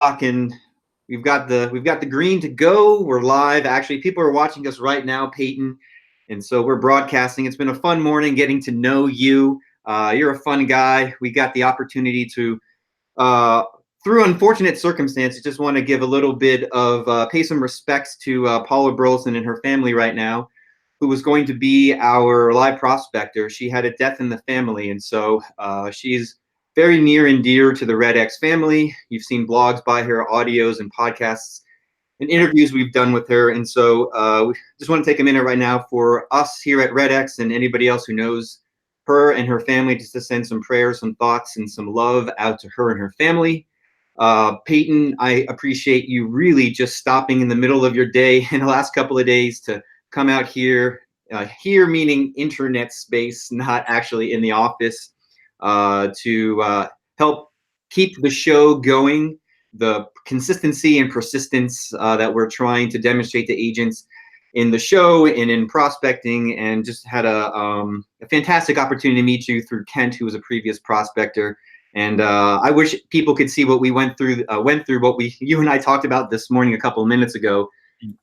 And we've got the green to go. We're live. Actually, people are watching us right now, Payton, and so we're broadcasting. It's been a fun morning getting to know you. You're a fun guy. We got the opportunity to, through unfortunate circumstances, just want to give a little bit of pay some respects to Paula Burleson and her family right now, who was going to be our live prospector. She had a death in the family, and so she's very near and dear to the REDX family. You've seen blogs by her, audios and podcasts and interviews we've done with her. And so we just want to take a minute right now for us here at REDX and anybody else who knows her and her family, just to send some prayers, some thoughts, and some love out to her and her family. Payton, I appreciate you really just stopping in the middle of your day in the last couple of days to come out here, here meaning internet space, not actually in the office, to help keep the show going, the consistency and persistence that we're trying to demonstrate to agents in the show and in prospecting, and just had a fantastic opportunity to meet you through Kent, who was a previous prospector. And I wish people could see what we went through what you and I talked about this morning a couple of minutes ago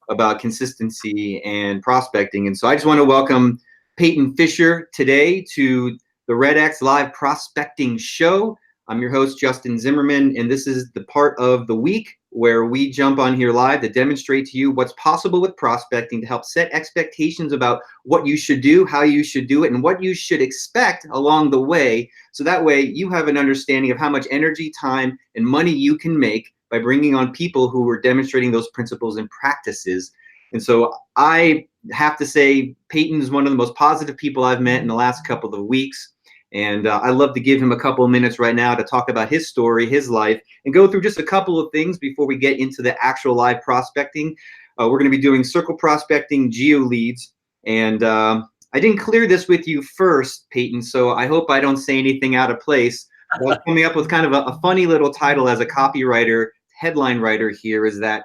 about consistency and prospecting. And so I just want to welcome Payton Fisher today to the REDX Live Prospecting Show. I'm your host, Justin Zimmerman, and this is the part of the week where we jump on here live to demonstrate to you what's possible with prospecting, to help set expectations about what you should do, how you should do it, and what you should expect along the way. So that way you have an understanding of how much energy, time, and money you can make by bringing on people who are demonstrating those principles and practices. And so I have to say, Payton is one of the most positive people I've met in the last couple of weeks. And I'd love to give him a couple of minutes right now to talk about his story, his life, and go through just a couple of things before we get into the actual live prospecting. We're going to be doing circle prospecting, geo leads. And I didn't clear this with you first, Payton, so I hope I don't say anything out of place. I was coming up with kind of a funny little title as a copywriter, headline writer here, is that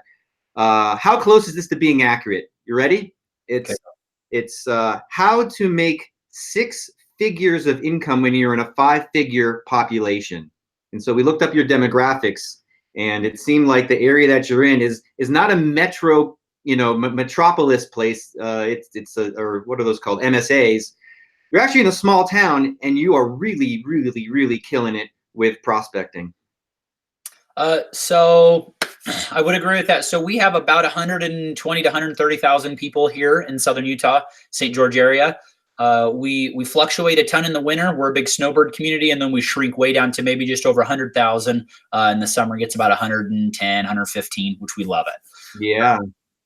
how close is this to being accurate? You ready? It's how to make 6 figures of income when you're in a 5-figure population. And so we looked up your demographics, and it seemed like the area that you're in is not a metro, metropolis place. It's or what are those called? MSAs. You're actually in a small town, and you are really, really, really killing it with prospecting. So I would agree with that. So we have about 120 to 130,000 people here in Southern Utah, St. George area. We fluctuate a ton in the winter. We're a big snowbird community, and then we shrink way down to maybe just over 100,000 in the summer. It gets about 110, 115, which we love it. Yeah.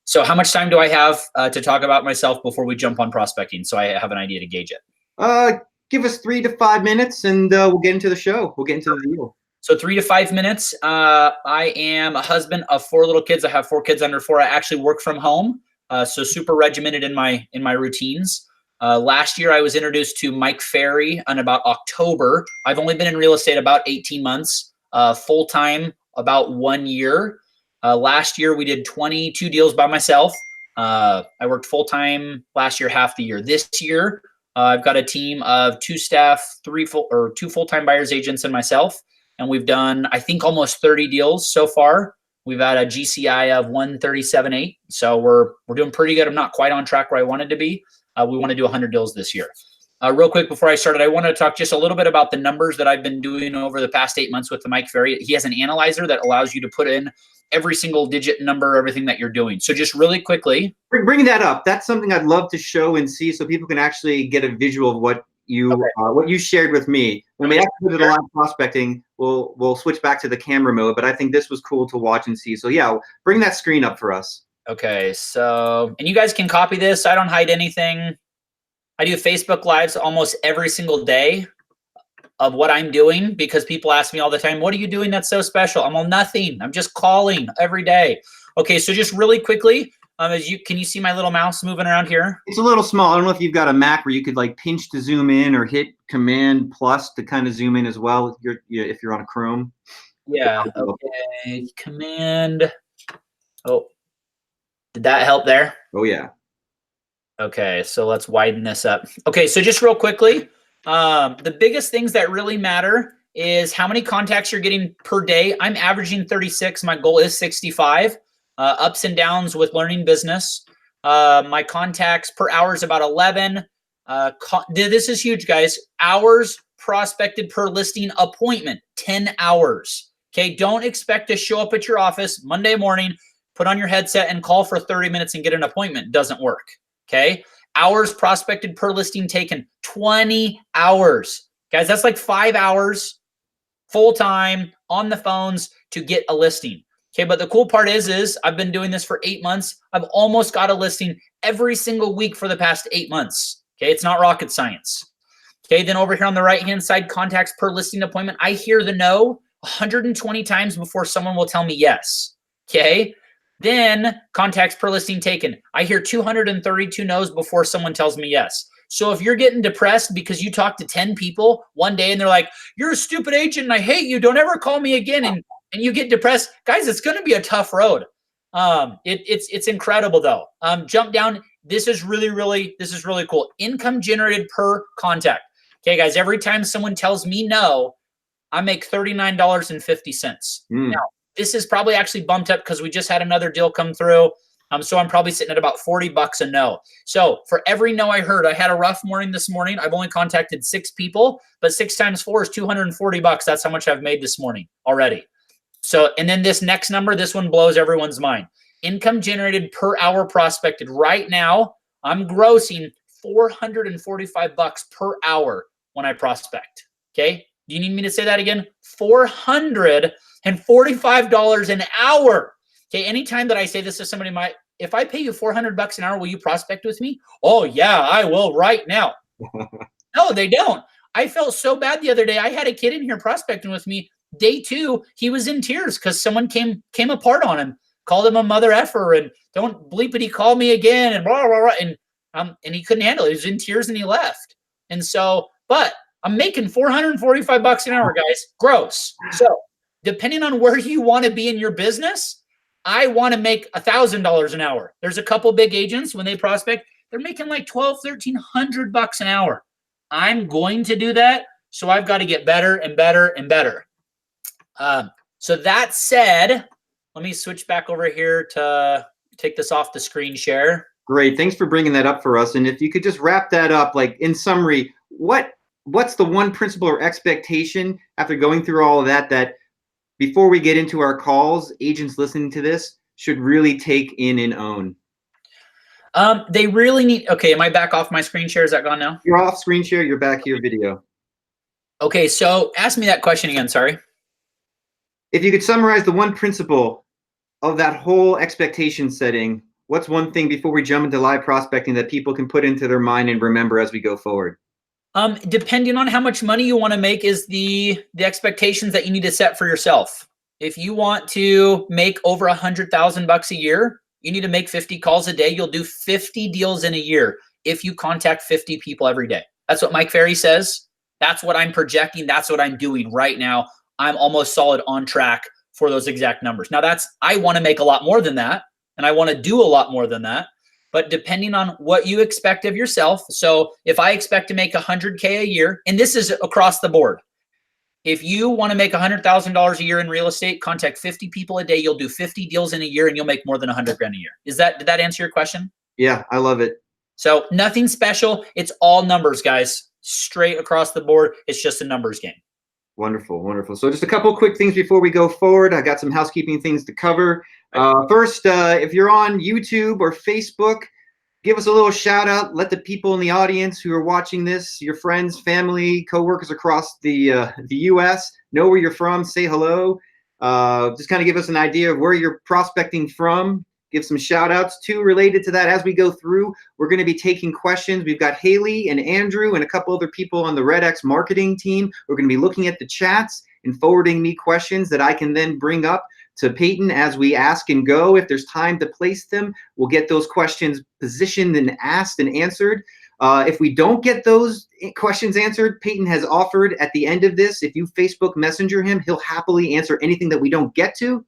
So how much time do I have to talk about myself before we jump on prospecting, so I have an idea to gauge it? Give us 3 to 5 minutes, and we'll get into the show. We'll get into the deal. So 3 to 5 minutes. I am a husband of 4 little kids. I have 4 kids under 4. I actually work from home, so super regimented in my routines. Last year, I was introduced to Mike Ferry in about October. I've only been in real estate about 18 months, full-time about 1 year. Last year, we did 22 deals by myself. I worked full-time last year, half the year. This year, I've got a team of 2 staff, 2 full-time buyers agents and myself. And we've done, I think, almost 30 deals so far. We've had a GCI of 137.8. So we're doing pretty good. I'm not quite on track where I wanted to be. We want to do 100 deals this year. Real quick before I started, I want to talk just a little bit about the numbers that I've been doing over the past 8 months with the Mike Ferry. He has an analyzer that allows you to put in every single digit number, everything that you're doing. So just really quickly. Bring that up. That's something I'd love to show and see so people can actually get a visual of what you shared with me. When we actually do the live prospecting, we'll switch back to the camera mode, but I think this was cool to watch and see. So yeah, bring that screen up for us. Okay, so, and you guys can copy this. I don't hide anything. I do Facebook Lives almost every single day of what I'm doing, because people ask me all the time, what are you doing that's so special? I'm all, nothing. I'm just calling every day. Okay, so just really quickly, can you see my little mouse moving around here? It's a little small. I don't know if you've got a Mac where you could like pinch to zoom in, or hit Command plus to kind of zoom in as well if you're on a Chrome. Yeah, okay, Command. Oh, did that help there? Oh, yeah. Okay, so let's widen this up. Okay, so just real quickly, the biggest things that really matter is how many contacts you're getting per day. I'm averaging 36. My goal is 65. Ups and downs with learning business. My contacts per hour is about 11. This is huge, guys. Hours prospected per listing appointment, 10 hours. Okay, don't expect to show up at your office Monday morning, put on your headset and call for 30 minutes and get an appointment. Doesn't work. Okay, hours prospected per listing taken, 20 hours. Guys, that's like 5 hours full time on the phones to get a listing. Okay, but the cool part is I've been doing this for 8 months. I've almost got a listing every single week for the past 8 months. Okay, it's not rocket science. Okay, then over here on the right-hand side, contacts per listing appointment, I hear the no 120 times before someone will tell me yes. Okay, then contacts per listing taken, I hear 232 no's before someone tells me yes. So if you're getting depressed because you talk to 10 people one day and they're like, you're a stupid agent and I hate you, don't ever call me again, and you get depressed, guys, it's going to be a tough road. It's incredible though. Jump down. This is really cool. Income generated per contact. Okay, guys, every time someone tells me no, I make $39.50. Now, this is probably actually bumped up because we just had another deal come through. So I'm probably sitting at about $40 a no. So for every no I heard, I had a rough morning this morning. I've only contacted 6 people, but 6 times 4 is $240. That's how much I've made this morning already. So, and then this next number, this one blows everyone's mind. Income generated per hour prospected. Right now, I'm grossing $445 per hour when I prospect. Okay. Do you need me to say that again? $445 an hour. Okay. Anytime that I say this to somebody, if I pay you $400 an hour, will you prospect with me? Oh yeah, I will right now. No, they don't. I felt so bad the other day. I had a kid in here prospecting with me. Day 2, he was in tears because someone came apart on him, called him a mother effer, and don't bleepity call me again, and blah, blah, blah, and he couldn't handle it. He was in tears and he left. And so, but I'm making $445 an hour, guys, gross. So depending on where you want to be in your business, I want to make $1,000 an hour. There's a couple big agents, when they prospect, they're making like $1,200-$1,300 an hour. I'm going to do that. So I've got to get better and better and better. So that said, let me switch back over here to take this off the screen share. Great. Thanks for bringing that up for us. And if you could just wrap that up, like in summary, what's the one principle or expectation after going through all of that before we get into our calls, agents listening to this should really take in and own? They really need, okay, am I back off my screen share? Is that gone now? You're off screen share. You're back here video. Okay, so ask me that question again. Sorry. If you could summarize the one principle of that whole expectation setting, what's one thing before we jump into live prospecting that people can put into their mind and remember as we go forward? Depending on how much money you want to make is the expectations that you need to set for yourself. If you want to make over $100,000 a year, you need to make 50 calls a day. You'll do 50 deals in a year if you contact 50 people every day. That's what Mike Ferry says. That's what I'm projecting. That's what I'm doing right now. I'm almost solid on track for those exact numbers. Now I want to make a lot more than that, and I want to do a lot more than that, but depending on what you expect of yourself. So if I expect to make $100K a year, and this is across the board, if you want to make $100,000 a year in real estate, contact 50 people a day, you'll do 50 deals in a year and you'll make more than $100,000 a year. Did that answer your question? Yeah, I love it. So nothing special. It's all numbers, guys, straight across the board. It's just a numbers game. Wonderful, wonderful. So just a couple quick things before we go forward. I got some housekeeping things to cover. First, if you're on YouTube or Facebook, give us a little shout out. Let the people in the audience who are watching this, your friends, family, coworkers across the U.S., know where you're from. Say hello. Just kind of give us an idea of where you're prospecting from. Give some shout outs too related to that as we go through. We're going to be taking questions. We've got Haley and Andrew and a couple other people on the REDX marketing team. We're going to be looking at the chats and forwarding me questions that I can then bring up to Payton as we ask and go. If there's time to place them, we'll get those questions positioned and asked and answered. If we don't get those questions answered, Payton has offered at the end of this, if you Facebook Messenger him, he'll happily answer anything that we don't get to.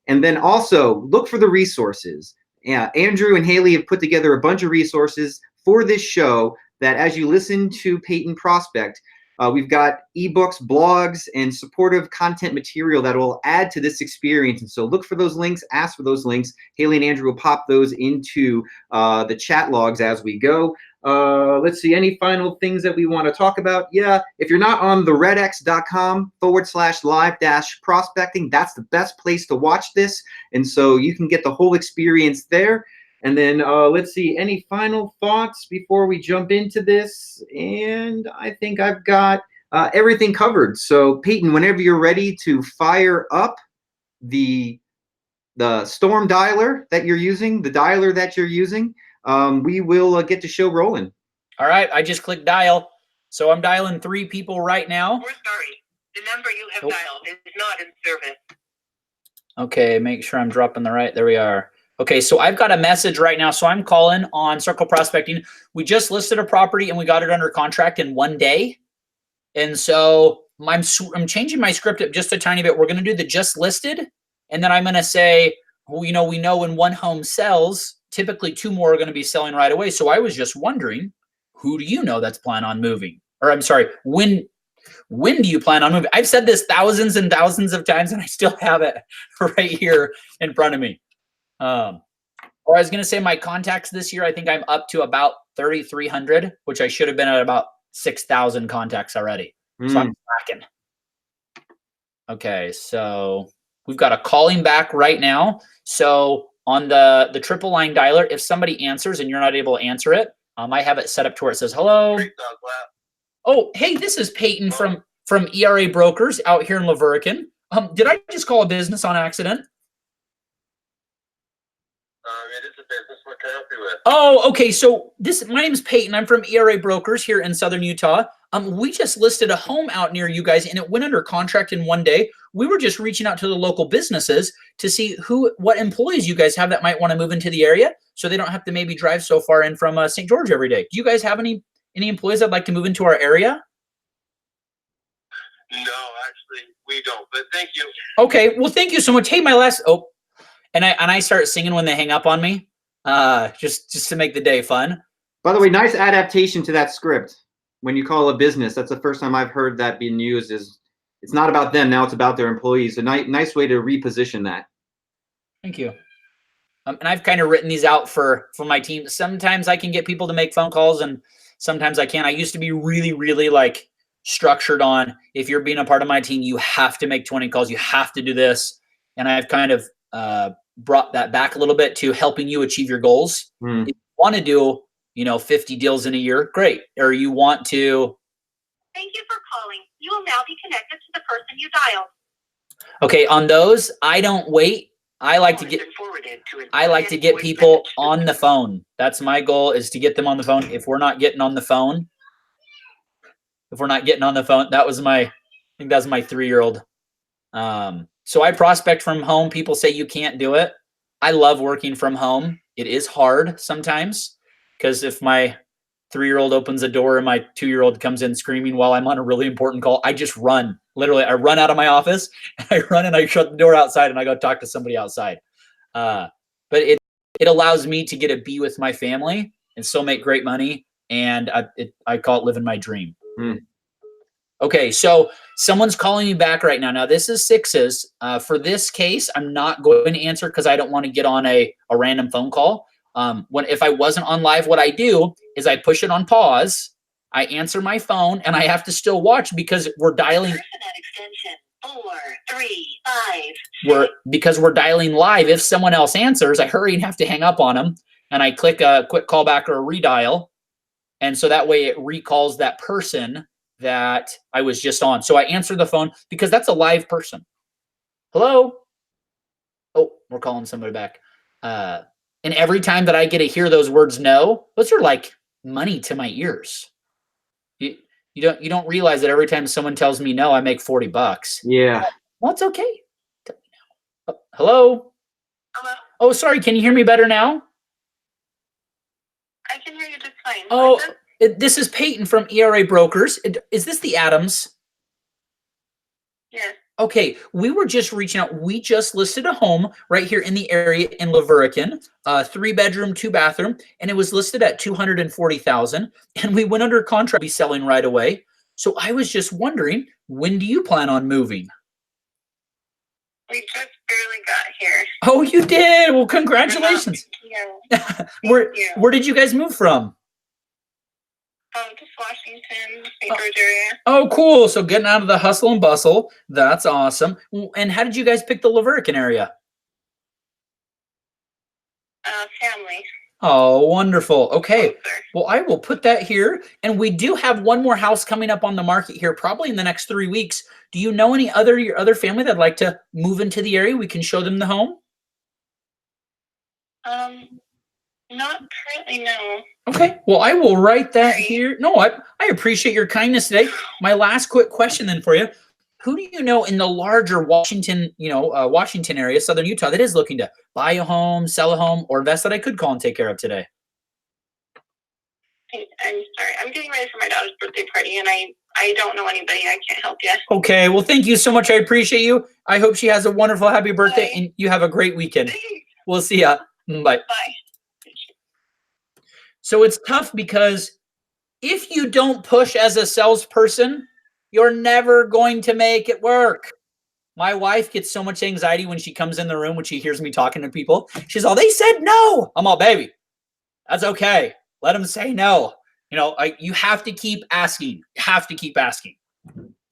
And then also look for the resources. Yeah, Andrew and Haley have put together a bunch of resources for this show that as you listen to Payton prospect, We've got ebooks, blogs, and supportive content material that will add to this experience. And so look for those links, ask for those links. Haley and Andrew will pop those into the chat logs as we go. Let's see, any final things that we want to talk about? Yeah, if you're not on the redx.com/live-prospecting, that's the best place to watch this. And so you can get the whole experience there. And then let's see, any final thoughts before we jump into this? And I think I've got everything covered. So Payton, whenever you're ready to fire up the storm dialer that you're using, we will get the show rolling. All right, I just clicked dial. So I'm dialing 3 people right now. We're sorry. The number you have dialed is not in service. Okay, make sure I'm dropping the right. There we are. Okay, so I've got a message right now. So I'm calling on Circle Prospecting. We just listed a property and we got it under contract in 1 day. And so I'm changing my script up just a tiny bit. We're going to do the just listed. And then I'm going to say, well, we know when 1 home sells, typically 2 more are going to be selling right away. So I was just wondering, who do you know that's planning on moving? Or I'm sorry, when do you plan on moving? I've said this thousands and thousands of times and I still have it right here in front of me. Or I was going to say my contacts this year, I think I'm up to about 3,300, which I should have been at about 6,000 contacts already. So I'm slacking. Okay, so we've got a calling back right now. So on the triple line dialer, if somebody answers and you're not able to answer it, I have it set up to where it says, hello. Oh, hey, this is Payton from ERA Brokers out here in Laverican. Did I just call a business on accident? It is a business. What can I help you with? Oh, okay. So my name is Payton. I'm from ERA Brokers here in Southern Utah. We just listed a home out near you guys and it went under contract in 1 day. We were just reaching out to the local businesses to see what employees you guys have that might want to move into the area so they don't have to maybe drive so far in from St. George every day. Do you guys have any employees that'd like to move into our area? No, actually, we don't, but thank you. Okay. Well, thank you so much. Hey, and I start singing when they hang up on me, just to make the day fun. By the way, nice adaptation to that script. When you call a business, that's the first time I've heard that being used. Is it's not about them now; it's about their employees. A nice way to reposition that. Thank you. And I've kind of written these out for my team. Sometimes I can get people to make phone calls, and sometimes I can't. I used to be really, really like structured on if you're being a part of my team, you have to make 20 calls, you have to do this, and I've kind of brought that back a little bit to helping you achieve your goals. If you want to do 50 deals in a year, great. Or you want to. Thank you for calling. You will now be connected to the person you dialed. Okay, on those, I don't wait. I like to get people on the phone. That's my goal, is to get them on the phone. If we're not getting on the phone, that was I think that was my 3-year-old. So I prospect from home. People say you can't do it. I love working from home. It is hard sometimes because if my 3-year-old opens a door and my 2-year-old comes in screaming while I'm on a really important call, I just run. Literally, I run out of my office, I run and I shut the door outside and I go talk to somebody outside. But it allows me to get to be with my family and still make great money. And I call it living my dream. Okay, so someone's calling me back right now. Now this is sixes. For this case, I'm not going to answer because I don't want to get on a random phone call. If I wasn't on live, what I do is I push it on pause. I answer my phone and I have to still watch because we're dialing. Extension 435. Because we're dialing live. If someone else answers, I hurry and have to hang up on them, and I click a quick callback or a redial, and so that way it recalls that person that I was just on. So I answer the phone because that's a live person. Hello. Oh, we're calling somebody back. And every time that I get to hear those words no, those are like money to my ears. You don't realize that every time someone tells me no, I make $40. Yeah. Well, it's okay. Oh, hello? Hello? Oh, sorry. Can you hear me better now? I can hear you just fine. Oh, this is Payton from ERA Brokers. Is this the Adams? Yes. Okay, we were just reaching out. We just listed a home right here in the area in Laverican, 3-bedroom, 2-bathroom, and it was listed at $240,000. And we went under contract to be selling right away. So I was just wondering, when do you plan on moving? We just barely got here. Oh, you did. Well, congratulations. Yeah. Where did you guys move from? Just Washington, St. George area. Oh, cool. So getting out of the hustle and bustle. That's awesome. And how did you guys pick the Laverican area? Family. Oh, wonderful. Okay. Closer. Well, I will put that here. And we do have one more house coming up on the market here, probably in the next 3 weeks. Do you know your other family that'd like to move into the area? We can show them the home. Not currently, no. Okay. Well, I will write that here. No, I appreciate your kindness today. My last quick question then for you. Who do you know in the larger Washington, Washington area, Southern Utah, that is looking to buy a home, sell a home, or invest that I could call and take care of today? I'm sorry. I'm getting ready for my daughter's birthday party, and I don't know anybody. I can't help you. Okay. Well, thank you so much. I appreciate you. I hope she has a wonderful, happy birthday, and you have a great weekend. We'll see ya. Bye. Bye. So it's tough because if you don't push as a salesperson, you're never going to make it work. My wife gets so much anxiety when she comes in the room, when she hears me talking to people. She's all, they said no. I'm all, baby, that's okay. Let them say no. You have to keep asking. You have to keep asking.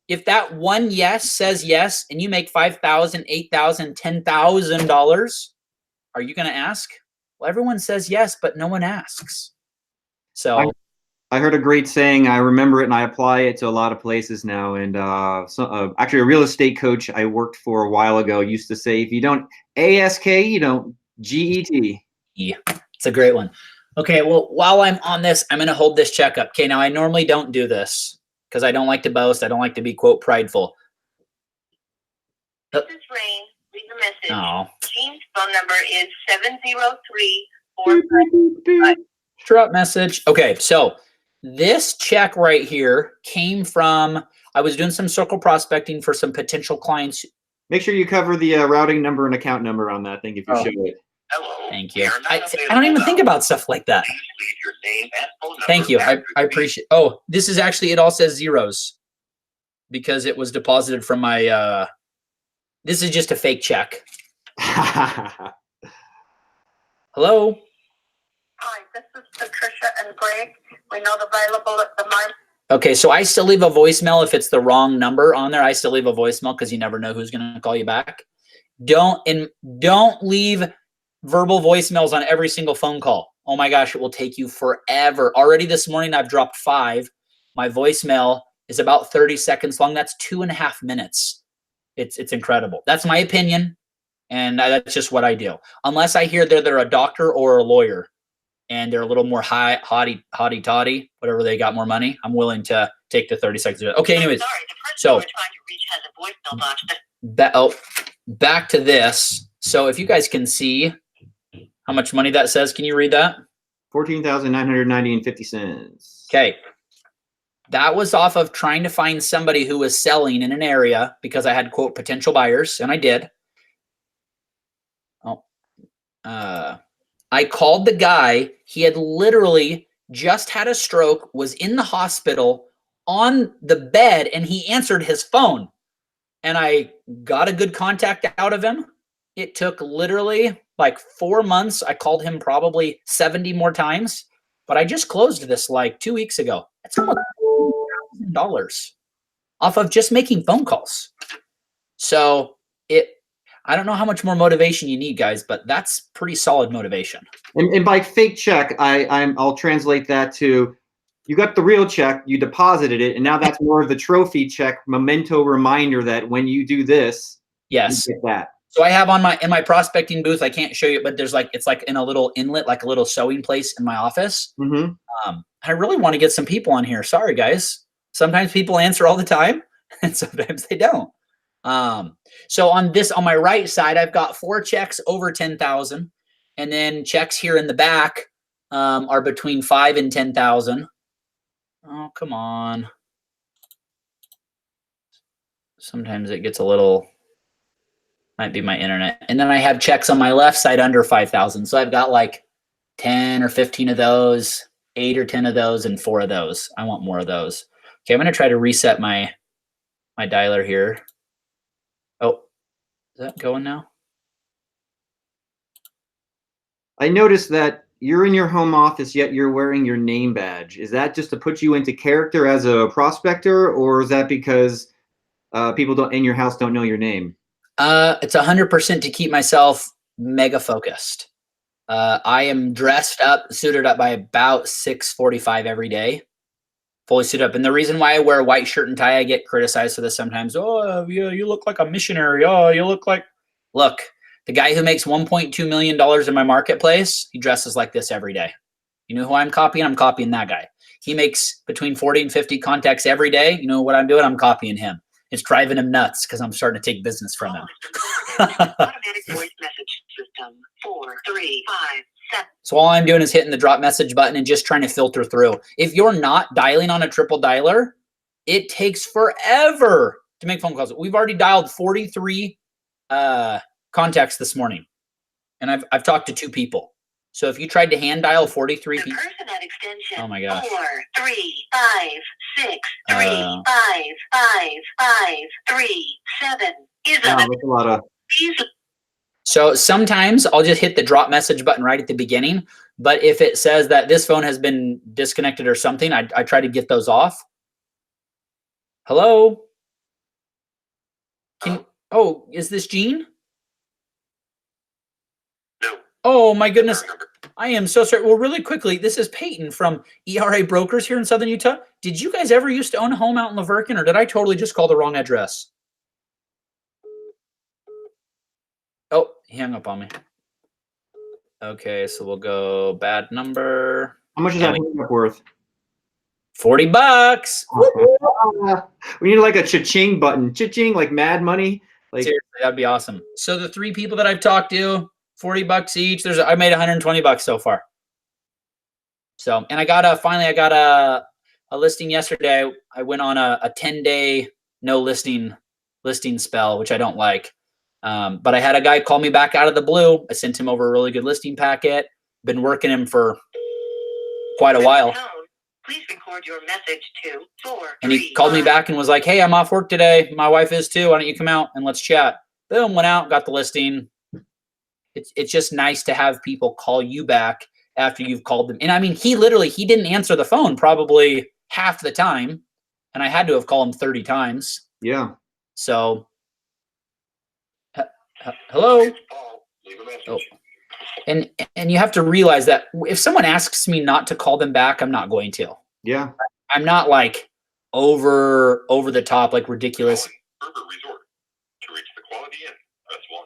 If that one yes says yes and you make $5,000, $8,000, $10,000, are you going to ask? Well, everyone says yes, but no one asks. So I heard a great saying. I remember it and I apply it to a lot of places now. And actually, a real estate coach I worked for a while ago used to say, if you don't ASK, you don't GET. Yeah, it's a great one. Okay, well, while I'm on this, I'm going to hold this checkup. Okay, now I normally don't do this because I don't like to boast. I don't like to be, quote, prideful. This is Rain. Leave a message. Oh. Jean's phone number is 703-455. Drop message. Okay, so this check right here came from, I was doing some circle prospecting for some potential clients. Make sure you cover the routing number and account number on that thing if you show it. Hello. Thank you. I don't even think about stuff like that. Please leave your name and phone number. Thank you. I appreciate. Oh, this is actually, it all says zeros because it was deposited from my, this is just a fake check. Hello? Hi, this is Patricia and Greg. We know the available at the moment. Okay, so I still leave a voicemail if it's the wrong number on there. I still leave a voicemail because you never know who's going to call you back. Don't leave verbal voicemails on every single phone call. Oh my gosh, it will take you forever. Already this morning, I've dropped 5. My voicemail is about 30 seconds long. That's 2.5 minutes. It's incredible. That's my opinion, and that's just what I do. Unless I hear they're a doctor or a lawyer, and they're a little more hotty-totty, whatever, they got more money, I'm willing to take the 30 seconds. Okay, anyways. Sorry, the person So we're trying to reach has a voicemail box. Back to this. So if you guys can see how much money that says, can you read that? $14,990.50. Okay. That was off of trying to find somebody who was selling in an area because I had, quote, potential buyers, and I did. I called the guy. He had literally just had a stroke, was in the hospital on the bed, and he answered his phone. And I got a good contact out of him. It took literally like 4 months. I called him probably 70 more times, but I just closed this like 2 weeks ago. It's almost $1,000 off of just making phone calls. So I don't know how much more motivation you need, guys, but that's pretty solid motivation. And by fake check, I'll translate that to, you got the real check, you deposited it, and now that's more of the trophy check, memento reminder that when you do this, yes, you get that. So I have in my prospecting booth, I can't show you, but there's it's like in a little inlet, like a little sewing place in my office. Mm-hmm. I really want to get some people on here. Sorry, guys. Sometimes people answer all the time, and sometimes they don't. So on my right side, I've got 4 checks over 10,000, and then checks here in the back are between 5 and 10,000. Oh, come on. Sometimes it gets a little, might be my internet. And then I have checks on my left side under 5,000. So I've got like 10 or 15 of those, 8 or 10 of those, and 4 of those. I want more of those. Okay, I'm gonna try to reset my dialer here. Oh, is that going now? I noticed that you're in your home office, yet you're wearing your name badge. Is that just to put you into character as a prospector, or is that because people in your house don't know your name? It's 100% to keep myself mega focused. I am dressed up, suited up by about 6:45 every day, fully suited up. And the reason why I wear a white shirt and tie, I get criticized for this sometimes. Oh, yeah, you look like a missionary. Oh, you look like. Look, the guy who makes $1.2 million in my marketplace, he dresses like this every day. You know who I'm copying? I'm copying that guy. He makes between 40 and 50 contacts every day. You know what I'm doing? I'm copying him. It's driving him nuts because I'm starting to take business from him. Automatic voice message system 4357. So all I'm doing is hitting the drop message button and just trying to filter through. If you're not dialing on a triple dialer, it takes forever to make phone calls. We've already dialed 43 contacts this morning, and I've talked to 2 people. So if you tried to hand dial 43 people, person at extension oh my gosh, 43563555537 is Wow, that's a lot of. So sometimes I'll just hit the drop message button right at the beginning. But if it says that this phone has been disconnected or something, I try to get those off. Hello? Oh, is this Gene? No. Oh my goodness. I am so sorry. Well, really quickly, this is Payton from ERA Brokers here in Southern Utah. Did you guys ever used to own a home out in La Verkin, or did I totally just call the wrong address? Oh, he hung up on me. Okay, so we'll go bad number. How much is that worth? $40. We need like a cha-ching button. Cha-ching, like mad money. Like, seriously, that'd be awesome. So the 3 people that I've talked to, $40 each. I made $120 so far. So, and I got a listing yesterday. I went on a 10-day no listing spell, which I don't like. But I had a guy call me back out of the blue. I sent him over a really good listing packet. Been working him for quite a while. Please record your message to 4. And he called me back and was like, hey, I'm off work today. My wife is too. Why don't you come out and let's chat? Boom, went out, got the listing. It's just nice to have people call you back after you've called them. And I mean, he didn't answer the phone probably half the time. And I had to have called him 30 times. yeah. So, hello? Oh. And you have to realize that if someone asks me not to call them back, I'm not going to. Yeah. I'm not like over the top, like ridiculous. Resort. To reach the Quality Inn, press 1.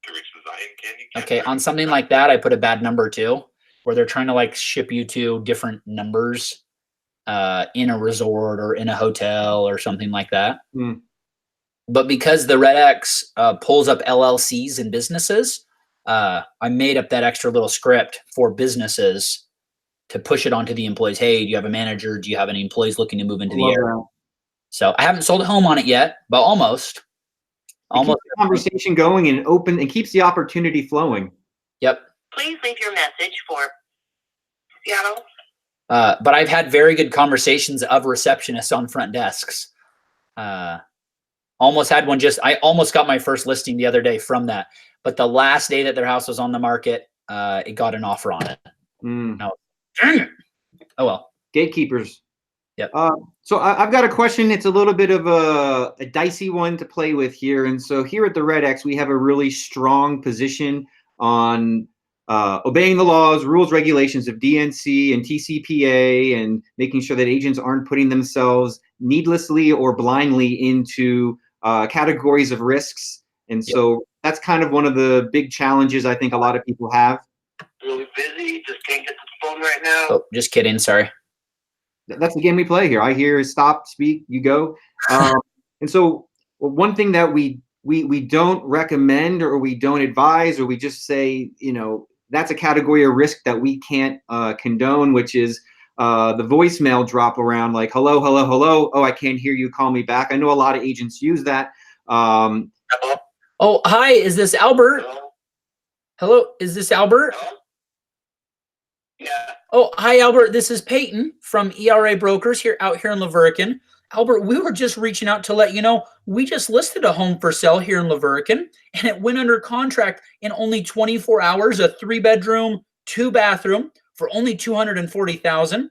To reach the Zion Candy. Okay, on something like that, I put a bad number too, where they're trying to like ship you to different numbers in a resort or in a hotel or something like that. Mm. But because the REDX pulls up LLCs and businesses, I made up that extra little script for businesses to push it onto the employees. Hey, do you have a manager? Do you have any employees looking to move into the area? That. So I haven't sold a home on it yet, but almost. Keeps the conversation going and open and keeps the opportunity flowing. Yep. Please leave your message for Seattle. But I've had very good conversations of receptionists on front desks. Almost had one I almost got my first listing the other day from that. But the last day that their house was on the market, it got an offer on it. Now, dang it. Oh, well. Gatekeepers. Yep. So I've got a question. It's a little bit of a dicey one to play with here. And so here at the REDX, we have a really strong position on obeying the laws, rules, regulations of DNC and TCPA, and making sure that agents aren't putting themselves needlessly or blindly into categories of risks. And so that's kind of one of the big challenges I think a lot of people have. Really busy, just can't get to the phone right now. Oh, just kidding. Sorry. That's the game we play here. I hear stop, speak, you go. And so one thing that we don't recommend or we don't advise or we just say, that's a category of risk that we can't condone, which is the voicemail drop around like, hello, hello, hello. Oh, I can't hear you. Call me back. I know a lot of agents use that. Oh, hi. Is this Albert? Hello. Is this Albert? Yeah. Oh, hi, Albert. This is Payton from ERA Brokers out here in La Verkin. Albert, we were just reaching out to let you know we just listed a home for sale here in La Verkin, and it went under contract in only 24 hours, a 3-bedroom, 2-bathroom for only $240,000.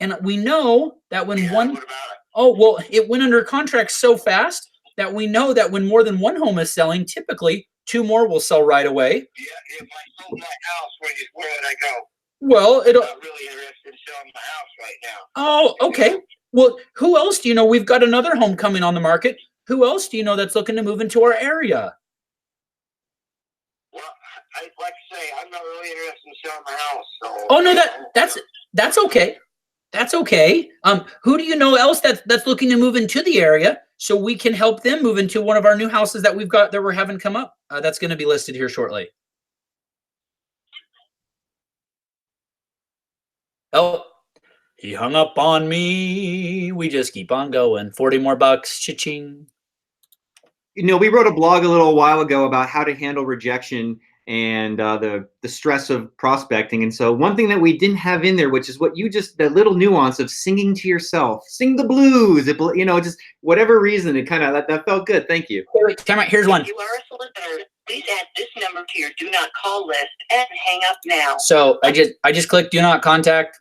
And we know that when it went under contract so fast that we know that when more than one home is selling, typically 2 more will sell right away. Yeah, if I sold my house, where would I go? Well, I'm not really interested in selling my house right now. Oh, okay. Well, who else do you know? We've got another home coming on the market. Who else do you know that's looking to move into our area? Well, I'd like to say I'm not really interested in selling my house. So, oh no, that's okay. That's okay. Who do you know else that's looking to move into the area so we can help them move into one of our new houses that we're having come up? That's going to be listed here shortly. Oh, he hung up on me. We just keep on going. 40 more bucks. Cha-ching. We wrote a blog a little while ago about how to handle rejection and the stress of prospecting. And so one thing that we didn't have in there, which is what that little nuance of singing to yourself, sing the blues, just whatever reason, it kind of, that felt good. Thank you. Come on, here's one. If you are a solicitor, please add this number to your do not call list and hang up now. So I just click do not contact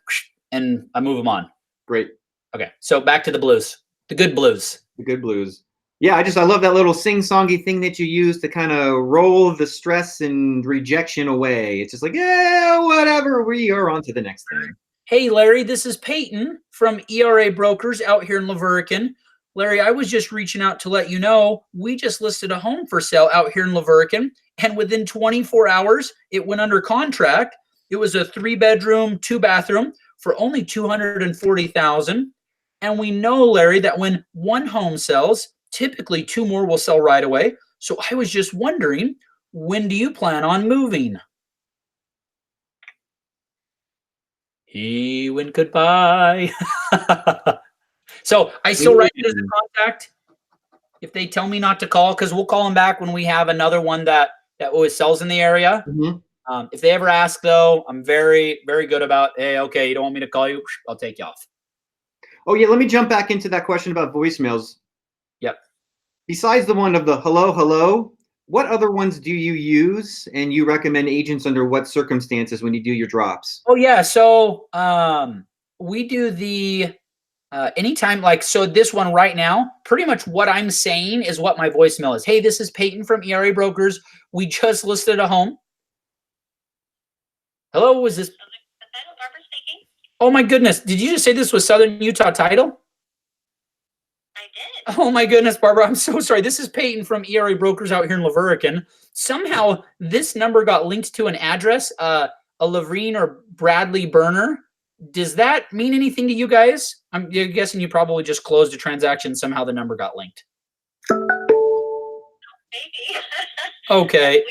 and I move them on. Great. Okay. So back to the blues, the good blues. The good blues. Yeah, I love that little sing-songy thing that you use to kind of roll the stress and rejection away. It's just like, yeah, whatever, we are on to the next thing. Hey, Larry, this is Payton from ERA Brokers out here in La Verkin. Larry, I was just reaching out to let you know we just listed a home for sale out here in La Verkin, and within 24 hours, it went under contract. It was a 3-bedroom, 2-bathroom for only $240,000. And we know, Larry, that when one home sells, typically 2 more will sell right away. So I was just wondering, when do you plan on moving? He went goodbye. So I still write it as a contact if they tell me not to call, because we'll call them back when we have another one that always sells in the area. Mm-hmm. If they ever ask, though, I'm very, very good about, hey, okay, you don't want me to call you? I'll take you off. Oh, yeah, let me jump back into that question about voicemails. Yep. Besides the one of the hello, hello, what other ones do you use, and you recommend agents under what circumstances when you do your drops? Oh, yeah. So we do the anytime, so this one right now, pretty much what I'm saying is what my voicemail is. Hey, this is Payton from ERA Brokers. We just listed a home. Hello, was this? Barbara speaking. Oh, my goodness. Did you just say this was Southern Utah Title? I did. Oh, my goodness, Barbara. I'm so sorry. This is Payton from ERA Brokers out here in La Verkin. Somehow, this number got linked to an address, a Lavrine or Bradley burner. Does that mean anything to you guys? I'm guessing you probably just closed a transaction. Somehow the number got linked. Maybe. Okay. Weird.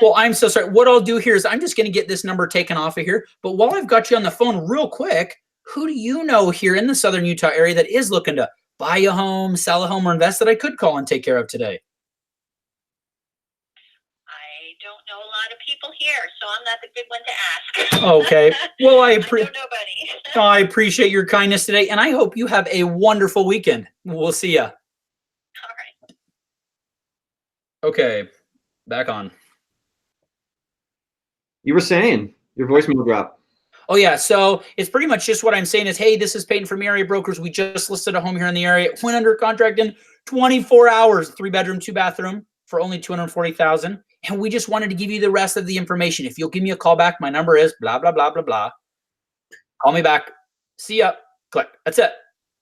Well, I'm so sorry. What I'll do here is I'm just going to get this number taken off of here. But while I've got you on the phone real quick, who do you know here in the Southern Utah area that is looking to buy a home, sell a home, or invest that I could call and take care of today? I don't know a lot of people here, so I'm not the good one to ask. Okay. Well, I nobody. I appreciate your kindness today, and I hope you have a wonderful weekend. We'll see ya. All right. Okay. Back on. You were saying your voicemail dropped. Oh, yeah. So it's pretty much just what I'm saying is, hey, this is Payton from ERA Brokers. We just listed a home here in the area. It went under contract in 24 hours, 3-bedroom, 2-bathroom for only $240,000. And we just wanted to give you the rest of the information. If you'll give me a call back, my number is blah, blah, blah, blah, blah. Call me back. See ya. Click. That's it.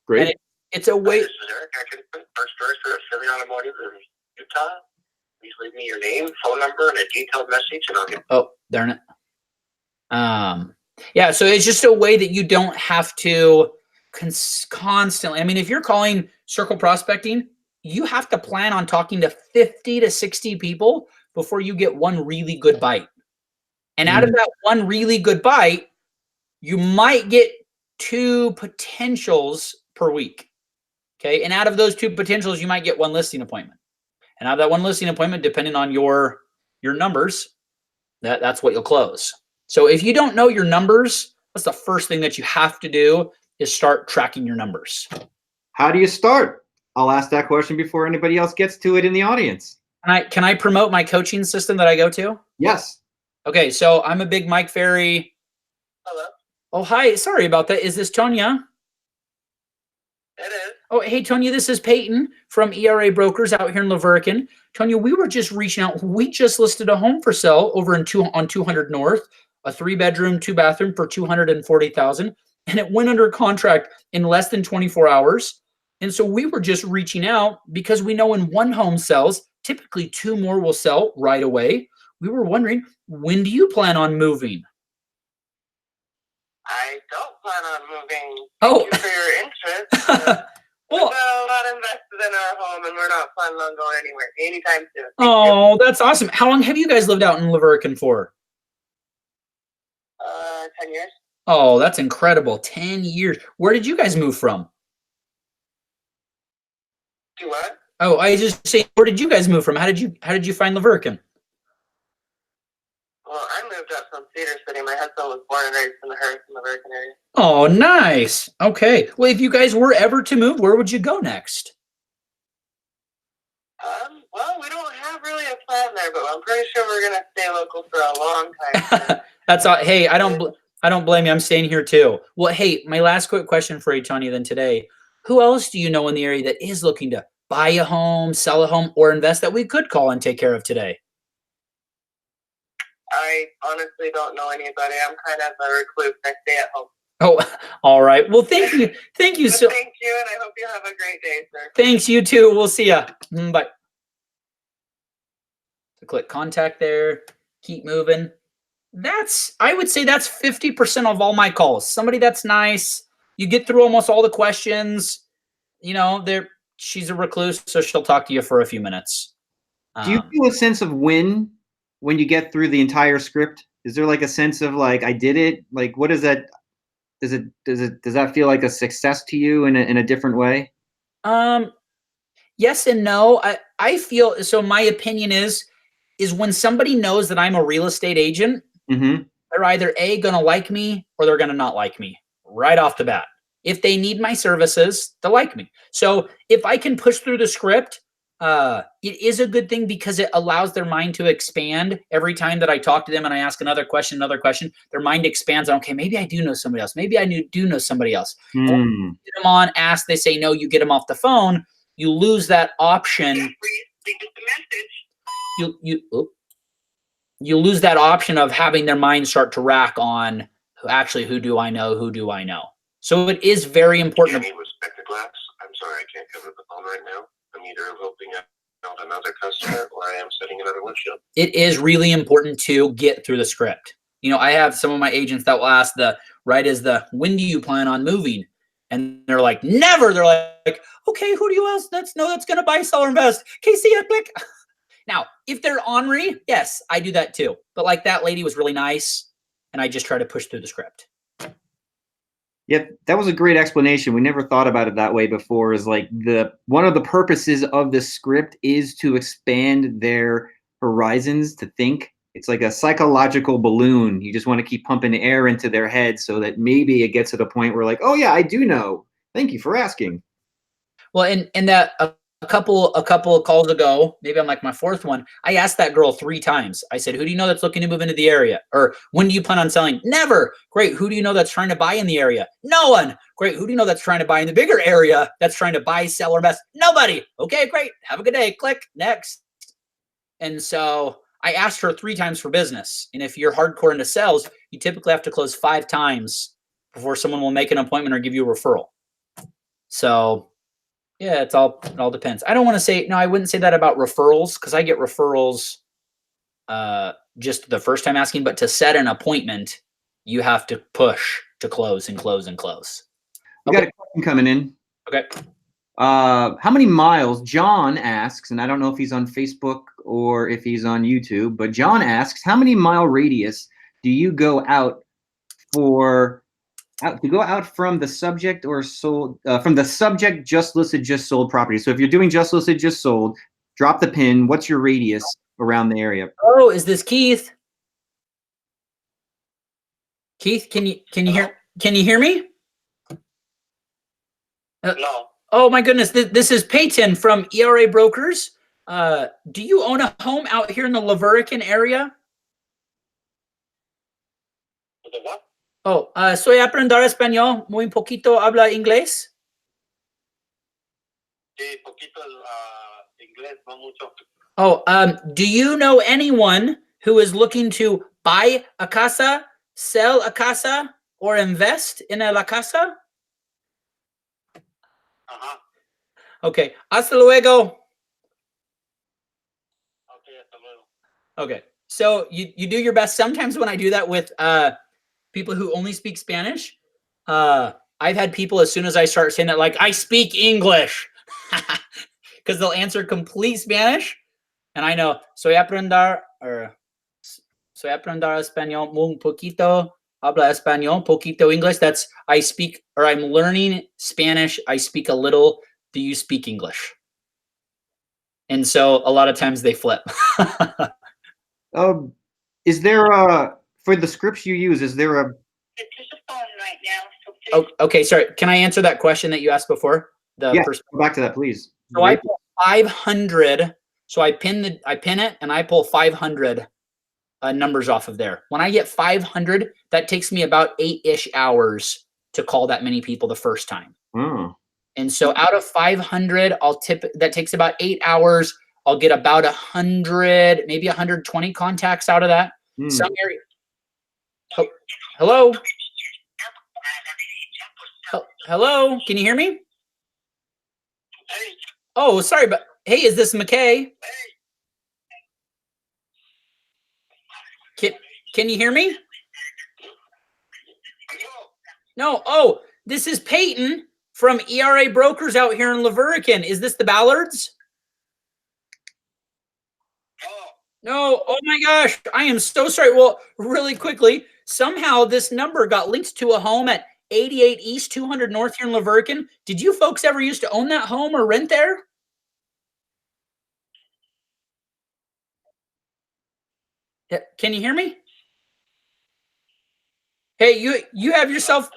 Great. And it's a way. This is Eric. I can put first for Philly Automotive in Utah. Please leave me your name, phone number, and a detailed message, and I'll get. Oh, darn it. Yeah, so it's just a way that you don't have to constantly. I mean, if you're calling circle prospecting, you have to plan on talking to 50 to 60 people before you get one really good bite. And out of that one really good bite, you might get 2 potentials per week. Okay. And out of those 2 potentials, you might get 1 listing appointment. And out of that 1 listing appointment, depending on your numbers, that's what you'll close. So if you don't know your numbers, that's the first thing that you have to do is start tracking your numbers. How do you start? I'll ask that question before anybody else gets to it in the audience. Can I promote my coaching system that I go to? Yes. Okay, so I'm a big Mike Ferry. Hello. Oh, hi. Sorry about that. Is this Tonya? It is. Oh, hey, Tonya, this is Payton from ERA Brokers out here in Laverican. Tonya, we were just reaching out. We just listed a home for sale over on 200 North, a 3-bedroom, 2-bathroom for $240,000, and it went under contract in less than 24 hours. And so we were just reaching out because we know when one home sells, typically 2 more will sell right away. We were wondering, when do you plan on moving? I don't plan on moving. Oh. Thank you for your interest. Well, We've got a lot invested in our home, and we're not planning on going anywhere anytime soon. Thank you. oh, that's awesome. How long have you guys lived out in Laverican for? 10 years. Oh, that's incredible. 10 years. Where did you guys move from? Do what? Oh, I just say, where did you guys move from? How did you find Laverican? Well, I moved up from Cedar City. My husband was born and raised in the Harrison, American area. Oh, nice. Okay. Well, if you guys were ever to move, where would you go next? Well, we don't have really a plan there, but I'm pretty sure we're gonna stay local for a long time. That's all. Hey, I don't blame you. I'm staying here too. Well, hey, my last quick question for you, Tony, then today. Who else do you know in the area that is looking to buy a home, sell a home, or invest that we could call and take care of today? I honestly don't know anybody. I'm kind of a recluse. I stay at home. Oh, all right. Well, thank you. Thank you so. Thank you, and I hope you have a great day, sir. Thanks, you too. We'll see ya. Bye. So click contact there. Keep moving. I would say that's 50% of all my calls. Somebody that's nice. You get through almost all the questions. You know, she's a recluse, so she'll talk to you for a few minutes. Do you feel a sense of when you get through the entire script? Is there like a sense of like, I did it? Like, what is that? Does that feel like a success to you in a different way? Yes and no. I feel, so my opinion is when somebody knows that I'm a real estate agent, they're either A, gonna like me, or they're gonna not like me right off the bat. If they need my services, they'll like me. So if I can push through the script, it is a good thing because it allows their mind to expand. Every time that I talk to them and I ask another question, their mind expands on, okay, maybe I do know somebody else. Maybe I do know somebody else. Get them on, ask, they say no, you get them off the phone. You lose that option. You lose that option of having their mind start to rack on, actually, who do I know? Who do I know? So it is very important. Jamie with Spectaclass. I'm sorry, I can't cover the phone right now. I'm either helping out another customer or I am setting another windshield. It is really important to get through the script. You know, I have some of my agents that will ask when do you plan on moving? And they're like, never. They're like, okay, who do you else that's going to buy, sell, or invest? Okay, see ya, click. Now, if they're ornery, yes, I do that too. But like that lady was really nice, and I just try to push through the script. Yep, that was a great explanation. We never thought about it that way before. Is like one of the purposes of the script is to expand their horizons, to think. It's like a psychological balloon. You just want to keep pumping air into their head so that maybe it gets to the point where like, oh yeah, I do know. Thank you for asking. Well, and that a couple of calls ago, maybe on like my 4th one, I asked that girl 3 times. I said, who do you know that's looking to move into the area? Or when do you plan on selling? Never. Great. Who do you know that's trying to buy in the area? No one. Great. Who do you know that's trying to buy in the bigger area that's trying to buy, sell, or invest? Nobody. Okay, great. Have a good day. Click. Next. And so I asked her 3 times for business. And if you're hardcore into sales, you typically have to close 5 times before someone will make an appointment or give you a referral. So yeah, it all depends. I don't want to say, no, I wouldn't say that about referrals because I get referrals just the first time asking, but to set an appointment, you have to push to close and close and close. We got a question coming in. Okay. How many miles, John asks, and I don't know if he's on Facebook or if he's on YouTube, but John asks, how many mile radius do you go out from the subject or sold from the subject just listed, just sold property? So if you're doing just listed, just sold, drop the pin. What's your radius around the area? Oh, is this Keith? Keith, can you hear me? No. Oh my goodness, this is Payton from ERA Brokers. Do you own a home out here in the Laverican area? The what? Oh, soy aprender español, muy poquito habla inglés. Sí, poquito inglés, no mucho. Oh, do you know anyone who is looking to buy a casa, sell a casa, or invest in a la casa? Ajá. Okay, hasta luego. Ok, hasta luego. Okay, so you do your best. Sometimes when I do that with people who only speak Spanish, I've had people as soon as I start saying that, like, I speak English, because they'll answer complete Spanish, and I know soy aprender español un poquito, habla español poquito English. That's I speak, or I'm learning Spanish. I speak a little. Do you speak English? And so a lot of times they flip. Is there for the scripts you use? Is there a It's just a phone right now, so please. Oh, okay, sorry. Can I answer that question that you asked before? The yeah? first. Go back to that, please. So I pull 500. So I pin it, and I pull 500 numbers off of there. When I get 500, that takes me about 8-ish hours to call that many people the first time. Oh. And so out of 500, that takes about 8 hours. I'll get about 100, maybe 120 contacts out of that. Some area. Hello. Hello. Can you hear me? Hey, Oh, sorry, but hey, is this McKay? Can you hear me? No. Oh, this is Payton from ERA Brokers out here in Laverican. Is this the Ballards? No. Oh my gosh. I am so sorry. Well, really quickly, somehow this number got linked to a home at 88 East, 200 North here in Laverican. Did you folks ever used to own that home or rent there? Yeah, can you hear me? Hey, you have yourself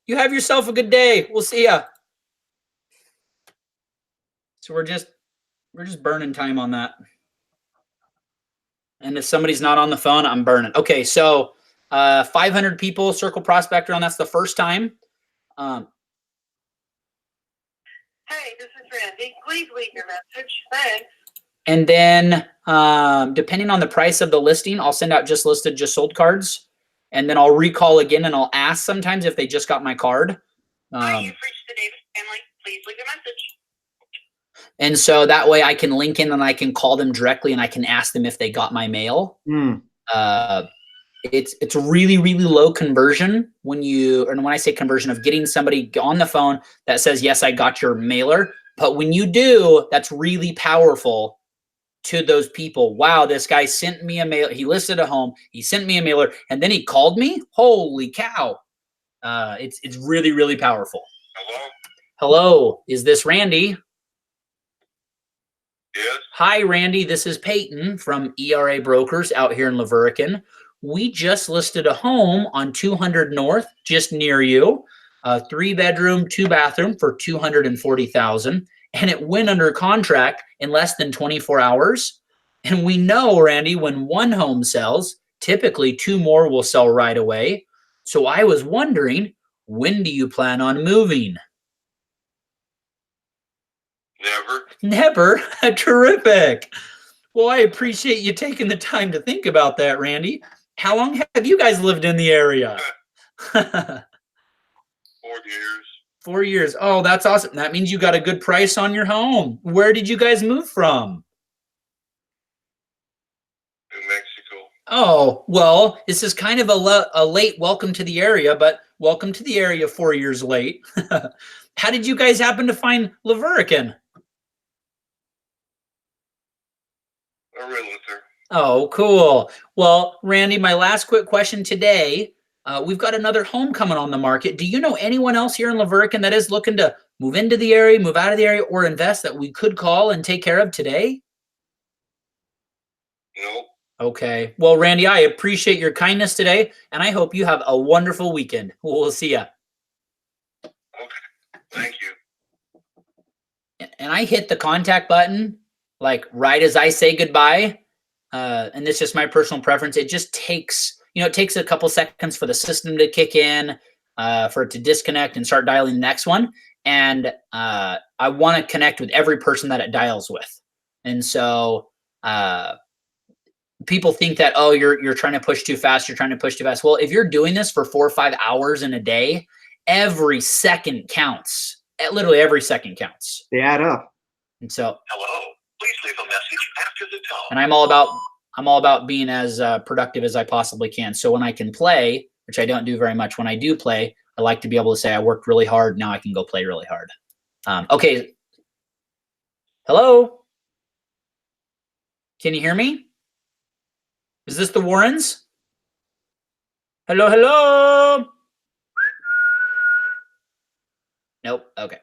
a good day. We'll see ya. So we're just burning time on that. And if somebody's not on the phone, I'm burning. Okay, so 500 people circle prospector on. That's the first time. Hey, this is Randy. Please leave your message. Thanks. And then depending on the price of the listing, I'll send out just listed, just sold cards. And then I'll recall again, and I'll ask sometimes if they just got my card. Hi, you've reached the Davis family. Please leave your message. And so that way I can link in and I can call them directly and I can ask them if they got my mail. It's really, really low conversion when I say conversion of getting somebody on the phone that says, yes, I got your mailer. But when you do, that's really powerful to those people. Wow, this guy sent me a mail. He listed a home. He sent me a mailer, and then he called me. Holy cow! It's really, really powerful. Hello. Is this Randy? yes. Hi, Randy. This is Payton from ERA Brokers out here in Laverican. We just listed a home on 200 North, just near you. 3-bedroom, 2-bathroom for $240,000. And it went under contract in less than 24 hours. And we know, Randy, when one home sells, typically 2 more will sell right away. So I was wondering, when do you plan on moving? Never. Terrific. Well, I appreciate you taking the time to think about that, Randy. How long have you guys lived in the area? 4 years. 4 years. Oh, that's awesome. That means you got a good price on your home. Where did you guys move from? New Mexico. Oh, well, this is kind of a late welcome to the area, but welcome to the area 4 years late. How did you guys happen to find Laverican? A realtor. Oh, cool. Well, Randy, my last quick question today. We've got another home coming on the market. Do you know anyone else here in Laverican that is looking to move into the area, move out of the area, or invest that we could call and take care of today? No. Okay. Well, Randy, I appreciate your kindness today, and I hope you have a wonderful weekend. We'll see ya. Okay. Thank you. and I hit the contact button like right as I say goodbye. And this is just my personal preference. It just takes, it takes a couple seconds for the system to kick in, for it to disconnect and start dialing the next one. And I want to connect with every person that it dials with. And so people think that, oh, you're trying to push too fast. You're trying to push too fast. Well, if you're doing this for 4 or 5 hours in a day, every second counts. Literally every second counts. They add up. And so, Hello. Please leave a message after the tone. and I'm all about being as productive as I possibly can. So when I can play, which I don't do very much, when I do play, I like to be able to say I worked really hard. Now I can go play really hard. Okay. Hello. Can you hear me? Is this the Warrens? Hello, hello. Nope. Okay.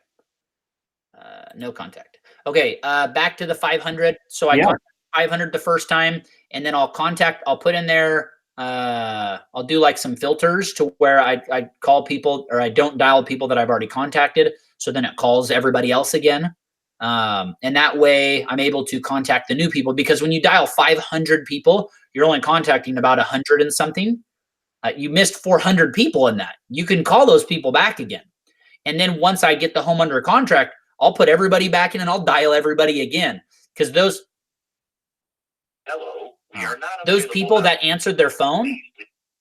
No contact. Okay. Back to the 500. So I got 500 the first time, and then I'll put in there, I'll do like some filters to where I call people, or I don't dial people that I've already contacted. So then it calls everybody else again. And that way I'm able to contact the new people, because when you dial 500 people, you're only contacting about 100 and something. You missed 400 people in that. You can call those people back again. And then once I get the home under contract, I'll put everybody back in and I'll dial everybody again. Because those people that answered their phone,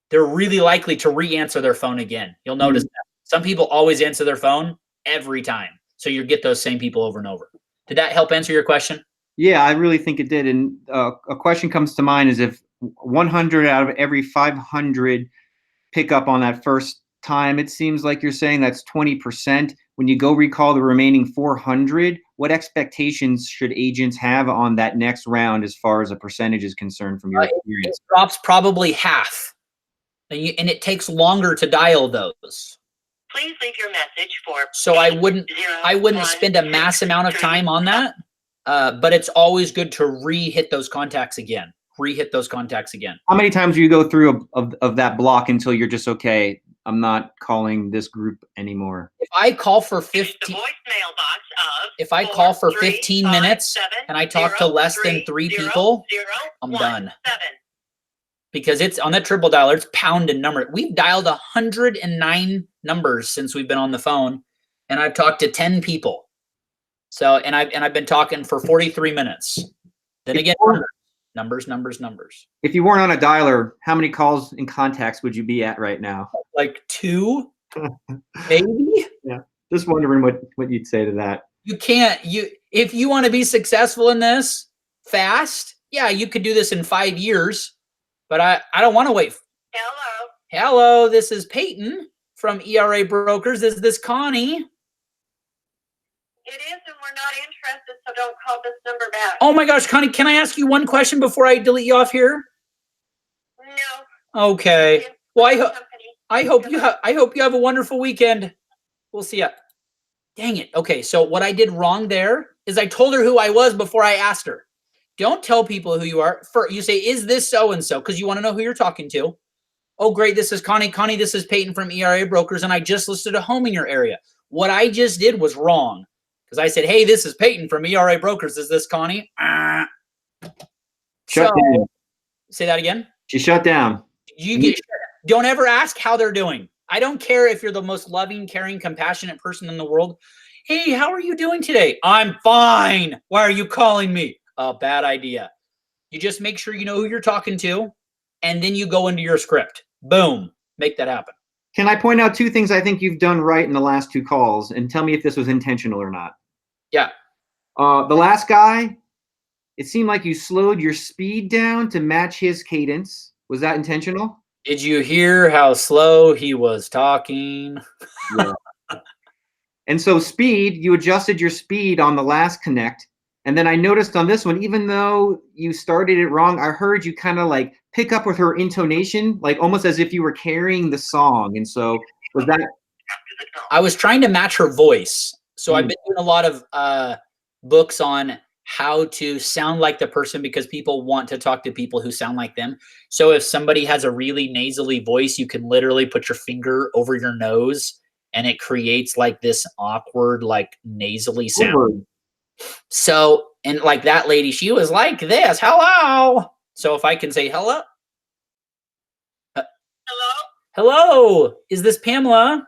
they're really likely to re-answer their phone again. You'll notice that. Some people always answer their phone every time. So you get those same people over and over. Did that help answer your question? Yeah, I really think it did. And a question comes to mind is, if 100 out of every 500 pick up on that first time, it seems like you're saying that's 20%. When you go recall the remaining 400, what expectations should agents have on that next round as far as a percentage is concerned from your experience? It drops probably half. And it takes longer to dial those. Please leave your message for. So I wouldn't spend a mass amount of time on that, but it's always good to re-hit those contacts again. How many times do you go through of that block until you're just, okay, I'm not calling this group anymore? If I call for 15 minutes and I talk to less than 3 people, I'm done. Because it's on that triple dialer, it's pounding number. We've dialed 109 numbers since we've been on the phone, and I've talked to 10 people. So, and I've been talking for 43 minutes. Then again, numbers. If you weren't on a dialer, how many calls and contacts would you be at right now? Like 2, maybe. Yeah, just wondering what you'd say to that. You can't. If you want to be successful in this fast, yeah, you could do this in 5 years. But I don't want to wait. Hello, this is Payton from ERA Brokers. Is this Connie? It is, and we're not interested, so don't call this number back. Oh my gosh, Connie, can I ask you one question before I delete you off here? No. Okay. Well, I hope you have a wonderful weekend. We'll see ya. Dang it. Okay, so what I did wrong there is I told her who I was before I asked her. Don't tell people who you are. You say, is this so-and-so? Because you want to know who you're talking to. Oh, great. This is Connie. Connie, this is Payton from ERA Brokers, and I just listed a home in your area. What I just did was wrong. Because I said, hey, this is Payton from ERA Brokers. Is this Connie? Shut down. Say that again. She shut down. Don't ever ask how they're doing. I don't care if you're the most loving, caring, compassionate person in the world. Hey, how are you doing today? I'm fine. Why are you calling me? Bad idea. You just make sure you know who you're talking to, and then you go into your script. Boom. Make that happen. Can I point out 2 things I think you've done right in the last 2 calls, and tell me if this was intentional or not? Yeah. The last guy, it seemed like you slowed your speed down to match his cadence. Was that intentional? Did you hear how slow he was talking? Yeah. And so speed, you adjusted your speed on the last connect. And then I noticed on this one, even though you started it wrong, I heard you kind of like pick up with her intonation, like almost as if you were carrying the song. And so was that? I was trying to match her voice. So I've been doing a lot of books on how to sound like the person, because people want to talk to people who sound like them. So if somebody has a really nasally voice, you can literally put your finger over your nose and it creates like this awkward, like nasally sound. So, and like that lady, she was like this, hello. So if I can say hello. Hello? Hello, is this Pamela?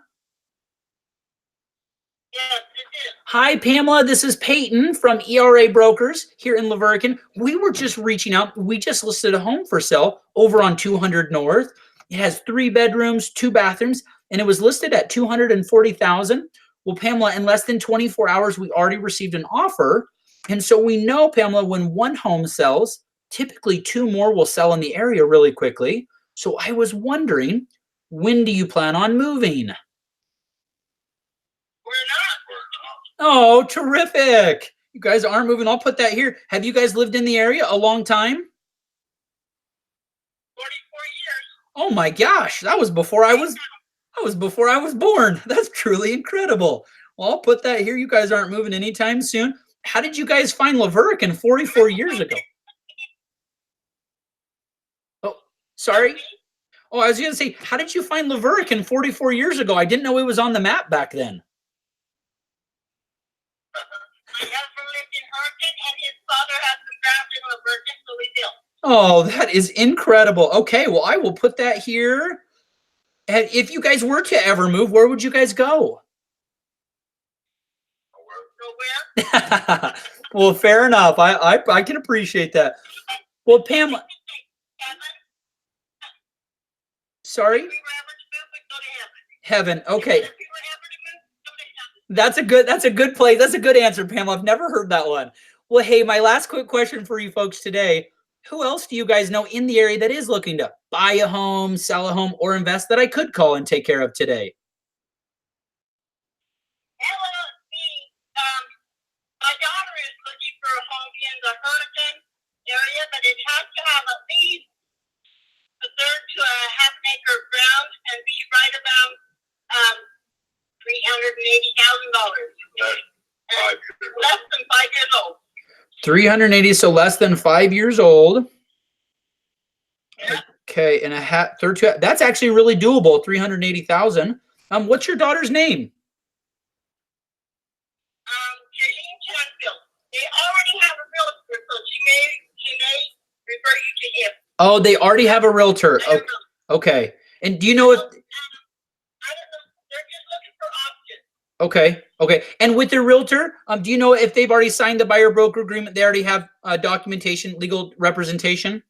Yes, it is. Hi, Pamela. This is Payton from ERA Brokers here in Laverican. We were just reaching out. We just listed a home for sale over on 200 North. It has 3 bedrooms, 2 bathrooms, and it was listed at $240,000. Well, Pamela, in less than 24 hours, we already received an offer. And so we know, Pamela, when one home sells, typically 2 more will sell in the area really quickly. So I was wondering, when do you plan on moving? We're not. Oh, terrific. You guys aren't moving. I'll put that here. Have you guys lived in the area a long time? 44 years. Oh my gosh, that was before I was born. That's truly incredible. Well, I'll put that here. You guys aren't moving anytime soon. How did you guys find Laverican 44 years ago? Oh, sorry. Oh, I was going to say, how did you find Laverican 44 years ago? I didn't know it was on the map back then. My husband lived in Hurricane, and his father had some ground in Laverican, so we built. Oh, that is incredible. Okay, well, I will put that here. And if you guys were to ever move, where would you guys go? Nowhere. Well, fair enough. I can appreciate that. Well, Pam, Heaven. sorry, If we were ever to move, we'd go to heaven. heaven. Okay, If we were ever to move, go to heaven. that's a good place. That's a good answer, Pam. I've never heard that one. Well, hey, my last quick question for you folks today. Who else do you guys know in the area that is looking to buy a home, sell a home, or invest that I could call and take care of today? Hello, it's me. My daughter is looking for a home in the Hurricane area, but it has to have at least a third to a half an acre of ground and be right about $380,000. Less than 5 years old. 380, so less than 5 years old. Yeah. Okay, and a third to that's actually really doable. 380,000. What's your daughter's name? Jaylene Canfield. They already have a realtor, so she may refer you to him. Oh, they already have a realtor. I don't know. Okay. And do you know if I don't know. They're just looking for options. okay, okay. And with their realtor, do you know if they've already signed the buyer broker agreement? They already have documentation, legal representation?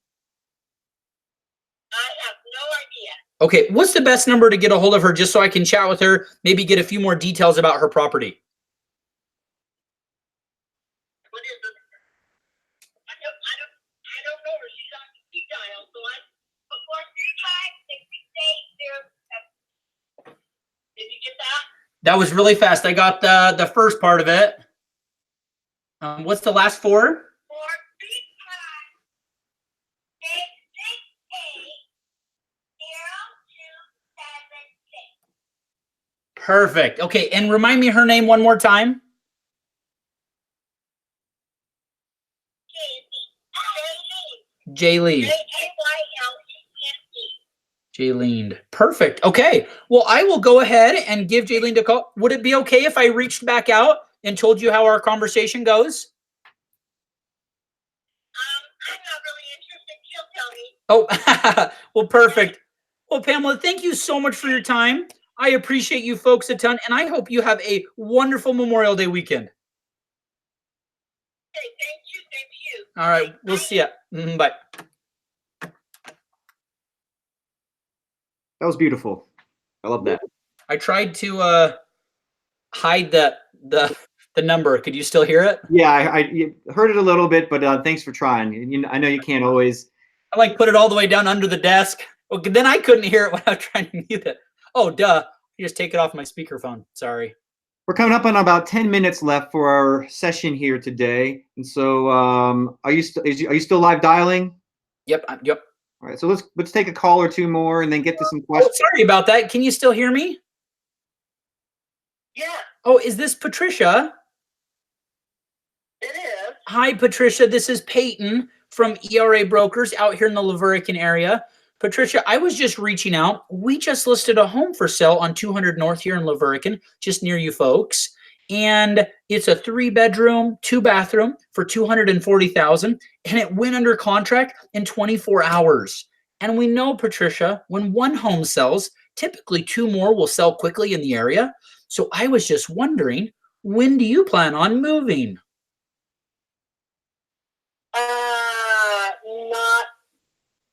I have no idea. Okay, what's the best number to get a hold of her just so I can chat with her, maybe get a few more details about her property? What is it? I don't know her. She's on speed dial, so but 435-668. Did you get that? That was really fast. I got the first part of it. What's the last 4? 435-668-0276. Perfect. Okay, and remind me her name one more time. Jaylene. Jaylene. Jaylene. Perfect. Okay. Well, I will go ahead and give Jaylene a call. Would it be okay if I reached back out and told you how our conversation goes? I'm not really interested. She'll tell me. Oh, well, perfect. Well, Pamela, thank you so much for your time. I appreciate you folks a ton, and I hope you have a wonderful Memorial Day weekend. Okay, thank you. Thank you. All right. We'll see ya. Bye. That was beautiful. I love that. I tried to hide the number. Could you still hear it? Yeah, I heard it a little bit, but thanks for trying. I know you can't always. I like put it all the way down under the desk. Okay, then I couldn't hear it when I was trying to mute it. Oh, duh. You just take it off my speakerphone. Sorry. We're coming up on about 10 minutes left for our session here today. And so are you still live dialing? Yep. Yep. All right, so let's take a call or two more and then get to some Oh, questions. sorry about that. Can you still hear me? Yeah, Oh, is this Patricia? it is. Hi, Patricia. This is Payton from ERA Brokers out here in the Laverican area. Patricia, I was just reaching out. We just listed a home for sale on 200 North here in Laverican, just near you folks. and it's a 3-bedroom, 2-bathroom for $240,000, and it went under contract in 24 hours. And we know, Patricia, when one home sells, typically 2 more will sell quickly in the area. So I was just wondering, when do you plan on moving? Not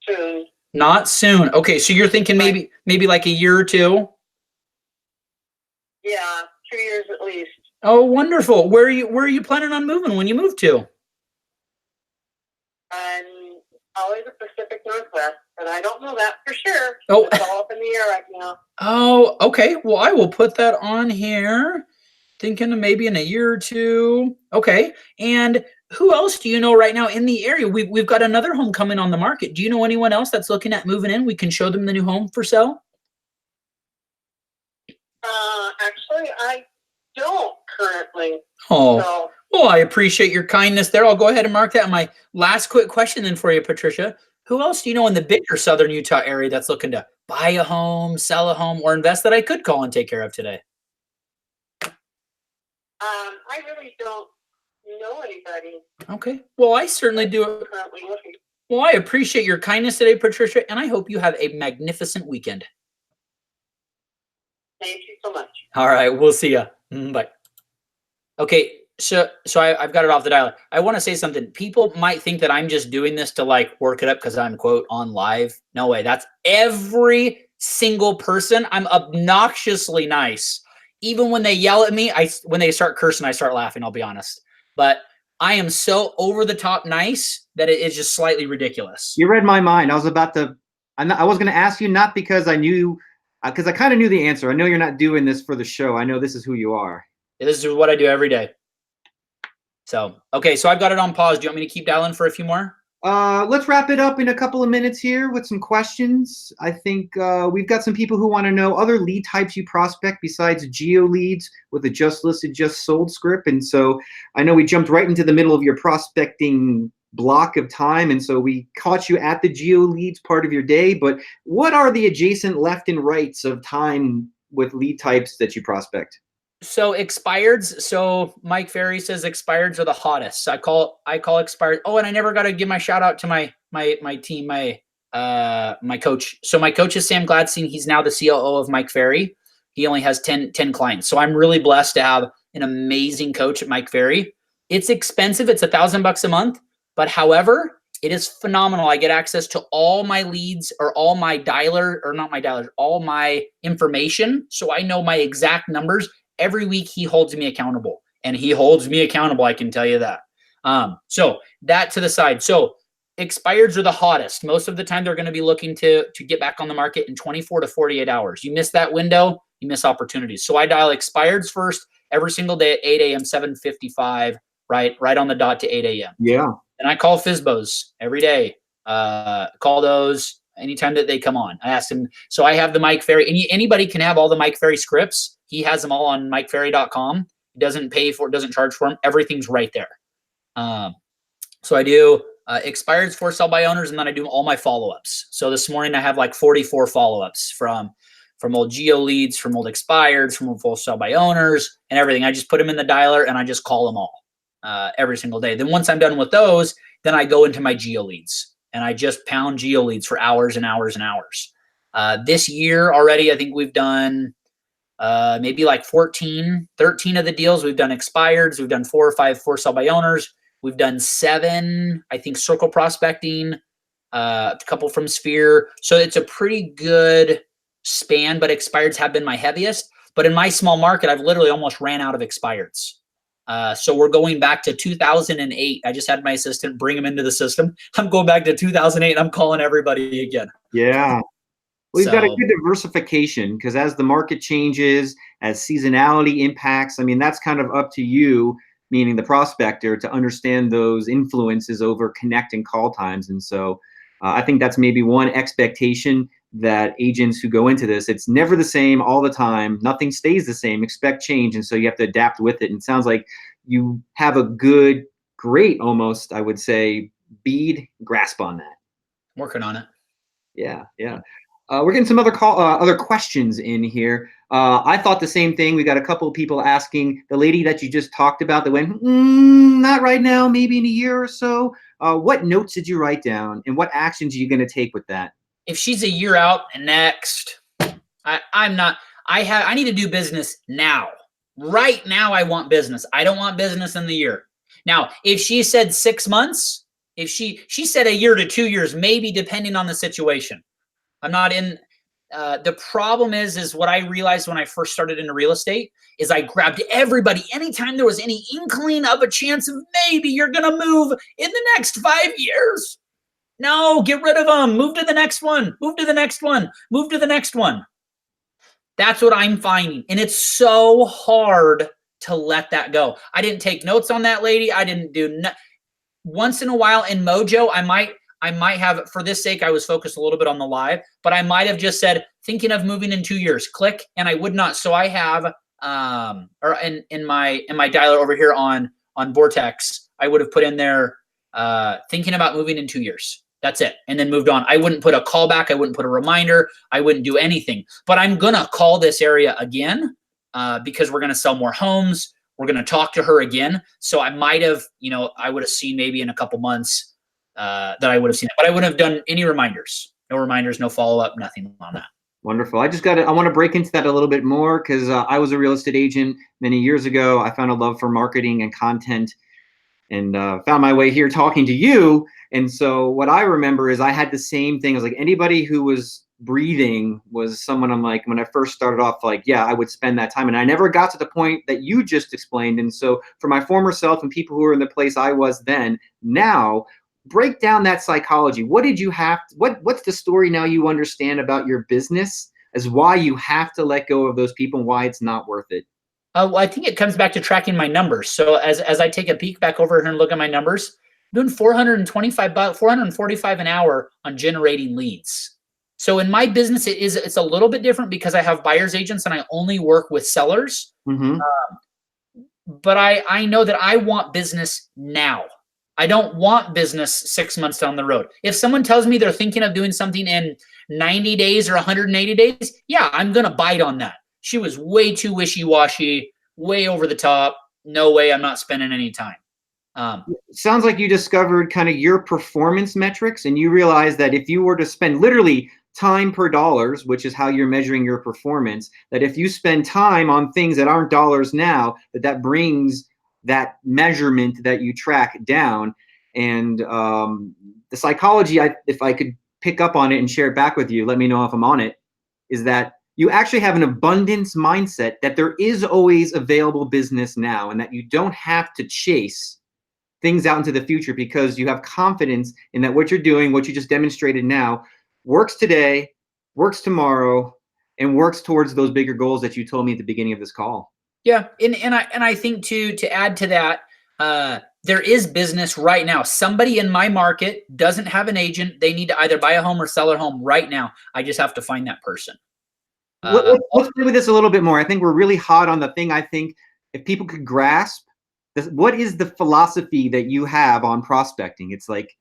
soon. Not soon. Okay, so you're thinking maybe like a year or 2? Yeah, 2 years at least. Oh, wonderful. Where are you planning on moving when you move to? Probably the Pacific Northwest, but I don't know that for sure. Oh. It's all up in the air right now. Oh, okay. Well, I will put that on here. Thinking maybe in a year or 2. Okay. And who else do you know right now in the area? We've got another home coming on the market. Do you know anyone else that's looking at moving in? We can show them the new home for sale. Actually, I don't currently. Oh. So. Well, I appreciate your kindness there. I'll go ahead and mark that. My last quick question then for you, Patricia. Who else do you know in the bigger southern Utah area that's looking to buy a home, sell a home, or invest that I could call and take care of today? I really don't know anybody. Okay. Well, I certainly do. Currently looking. Well, I appreciate your kindness today, Patricia, and I hope you have a magnificent weekend. Thank you so much. All right. We'll see ya. Bye. Okay. So I've got it off the dialer. I want to say something. People might think that I'm just doing this to like work it up because I'm quote on live. No way. That's every single person. I'm obnoxiously nice. Even when they yell at me, when they start cursing, I start laughing, I'll be honest. But I am so over the top nice that it is just slightly ridiculous. You read my mind. I was going to ask you, not because I knew, because I kind of knew the answer. I know you're not doing this for the show. I know this is who you are. This is what I do every day. So, okay. So I've got it on pause. Do you want me to keep dialing for a few more? Let's wrap it up in a couple of minutes here with some questions. I think we've got some people who want to know other lead types you prospect besides geo leads with a just listed, just sold script. And so I know we jumped right into the middle of your prospecting block of time. And so we caught you at the geo leads part of your day. But what are the adjacent left and rights of time with lead types that you prospect? So expireds. So Mike Ferry says expireds are the hottest. I call expired. Oh, and I never got to give my shout out to my team, my coach. So my coach is Sam Gladstein. He's now the COO of Mike Ferry. He only has 10 clients. So I'm really blessed to have an amazing coach at Mike Ferry. It's expensive. It's $1,000 a month, but however, it is phenomenal. I get access to all my leads or all my all my information. So I know my exact numbers. Every week he holds me accountable, and he holds me accountable. I can tell you that. So that to the side. So expireds are the hottest. Most of the time they're going to be looking to get back on the market in 24 to 48 hours. You miss that window, you miss opportunities. So I dial expireds first every single day at 8 a.m., 7:55, right on the dot to 8 a.m. Yeah. And I call FSBOs every day. Call those anytime that they come on. I asked him. So I have the Mike Ferry. Anybody can have all the Mike Ferry scripts. He has them all on MikeFerry.com. He doesn't pay for it, doesn't charge for them. Everything's right there. So I do expireds for sell by owners, and then I do all my follow-ups. So this morning I have like 44 follow-ups from old geo leads, from old expireds, from old full sell by owners, and everything. I just put them in the dialer and I just call them all every single day. Then once I'm done with those, then I go into my geo leads and I just pound geo leads for hours and hours and hours. This year already, I think we've done maybe like 13 of the deals. We've done expireds. We've done 4 or 5 for sell by owners. We've done 7, I think, circle prospecting, a couple from Sphere. So it's a pretty good span, but expireds have been my heaviest. But in my small market, I've literally almost ran out of expireds. So we're going back to 2008. I just had my assistant bring them into the system. I'm going back to 2008 and I'm calling everybody again. Yeah. Well, you've got a good diversification, because as the market changes, as seasonality impacts, I mean, that's kind of up to you, meaning the prospector, to understand those influences over connect and call times. And so I think that's maybe one expectation that agents who go into this, it's never the same all the time. Nothing stays the same. Expect change. And so you have to adapt with it. And it sounds like you have a great, almost, I would say, grasp on that. Working on it. Yeah. We're getting some other questions in here. I thought the same thing. We got a couple of people asking the lady that you just talked about that went, not right now, maybe in a year or so. What notes did you write down, and what actions are you going to take with that? If she's a year out, next. I'm not. I need to do business now. Right now, I want business. I don't want business in the year. Now, if she said 6 months, if she said a year to 2 years, maybe depending on the situation. I'm not in. The problem is what I realized when I first started into real estate is I grabbed everybody. Anytime there was any inkling of a chance of maybe you're going to move in the next 5 years. No, get rid of them. Move to the next one. Move to the next one. Move to the next one. That's what I'm finding. And it's so hard to let that go. I didn't take notes on that lady. I didn't do once in a while in Mojo, I might have, for this sake, I was focused a little bit on the live, but I might have just said, thinking of moving in 2 years, click, and I would not. So I have, or in my dialer over here on Vortex, I would have put in there, thinking about moving in 2 years. That's it. And then moved on. I wouldn't put a callback. I wouldn't put a reminder. I wouldn't do anything. But I'm going to call this area again because we're going to sell more homes. We're going to talk to her again. So I might have, I would have seen maybe in a couple months that I would have seen it. But I wouldn't have done any reminders. No reminders, no follow-up, nothing on that. Wonderful. I want to break into that a little bit more because I was a real estate agent many years ago. I found a love for marketing and content and found my way here talking to you. And so what I remember is I had the same thing. I was like, anybody who was breathing was someone I'm like, when I first started off, like, yeah, I would spend that time. And I never got to the point that you just explained. And so for my former self and people who were in the place I was then, now, break down that psychology. What did you have? What's the story now you understand about your business as why you have to let go of those people and why it's not worth it? Well, I think it comes back to tracking my numbers. So as I take a peek back over here and look at my numbers, I'm doing $445 an hour on generating leads. So in my business, it's a little bit different because I have buyer's agents and I only work with sellers. Mm-hmm. But I know that I want business now. I don't want business 6 months down the road. If someone tells me they're thinking of doing something in 90 days or 180 days, yeah, I'm going to bite on that. She was way too wishy-washy, way over the top. No way, I'm not spending any time. Sounds like you discovered kind of your performance metrics and you realized that if you were to spend literally time per dollars, which is how you're measuring your performance, that if you spend time on things that aren't dollars now, that brings that measurement that you track down. And the psychology, if I could pick up on it and share it back with you, let me know if I'm on it, is that you actually have an abundance mindset that there is always available business now and that you don't have to chase things out into the future because you have confidence in that what you're doing, what you just demonstrated now, works today, works tomorrow, and works towards those bigger goals that you told me at the beginning of this call. Yeah, and I think to add to that, there is business right now. Somebody in my market doesn't have an agent. They need to either buy a home or sell their home right now. I just have to find that person. Let's play with this a little bit more. I think we're really hot on the thing. I think if people could grasp this, what is the philosophy that you have on prospecting? It's like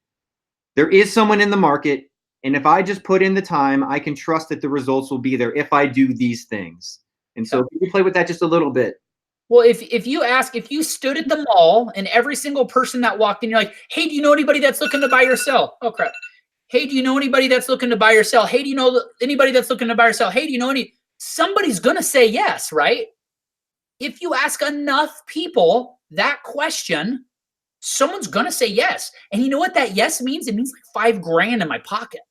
there is someone in the market, and if I just put in the time, I can trust that the results will be there if I do these things. And so if you play with that just a little bit. Well, if you stood at the mall and every single person that walked in, you're like, hey, do you know anybody that's looking to buy or sell? Oh, crap. Hey, do you know anybody that's looking to buy or sell? Hey, do you know anybody that's looking to buy or sell? Hey, do you know somebody's going to say yes, right? If you ask enough people that question, someone's going to say yes. And you know what that yes means? It means like $5,000 in my pocket.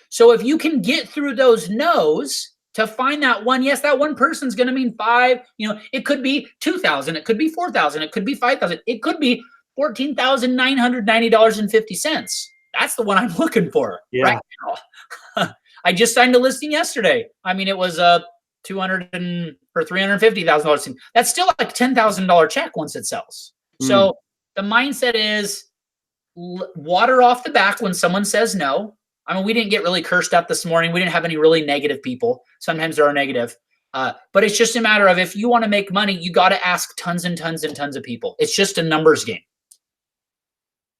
So if you can get through those no's to find that one yes, that one person's going to mean five, it could be 2,000, it could be 4,000, it could be 5,000, it could be $14,990.50. That's the one I'm looking for right now. I just signed a listing yesterday. I mean, it was a $200,000 or $350,000. That's still like $10,000 check once it sells. So the mindset is water off the back when someone says no. I mean, we didn't get really cursed up this morning. We didn't have any really negative people. Sometimes there are negative. But it's just a matter of if you want to make money, you got to ask tons and tons and tons of people. It's just a numbers game.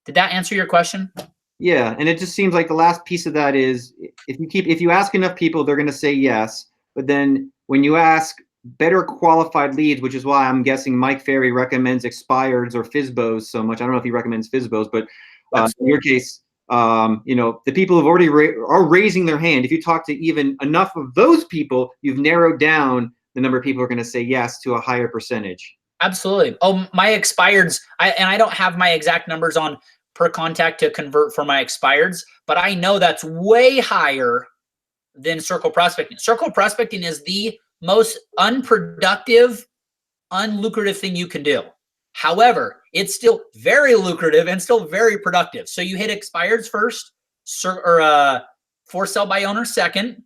Did that answer your question? Yeah, and it just seems like the last piece of that is if you ask enough people, they're going to say yes. But then when you ask better qualified leads, which is why I'm guessing Mike Ferry recommends expireds or FISBOs so much. I don't know if he recommends FISBOs, but in your case, the people who've already are raising their hand. If you talk to even enough of those people, you've narrowed down the number of people who are going to say yes to a higher percentage. Absolutely. Oh, my expireds, I don't have my exact numbers on per contact to convert for my expireds, but I know that's way higher than circle prospecting. Circle prospecting is the most unproductive, unlucrative thing you can do. However, it's still very lucrative and still very productive. So you hit expireds first, or for sale by owner second,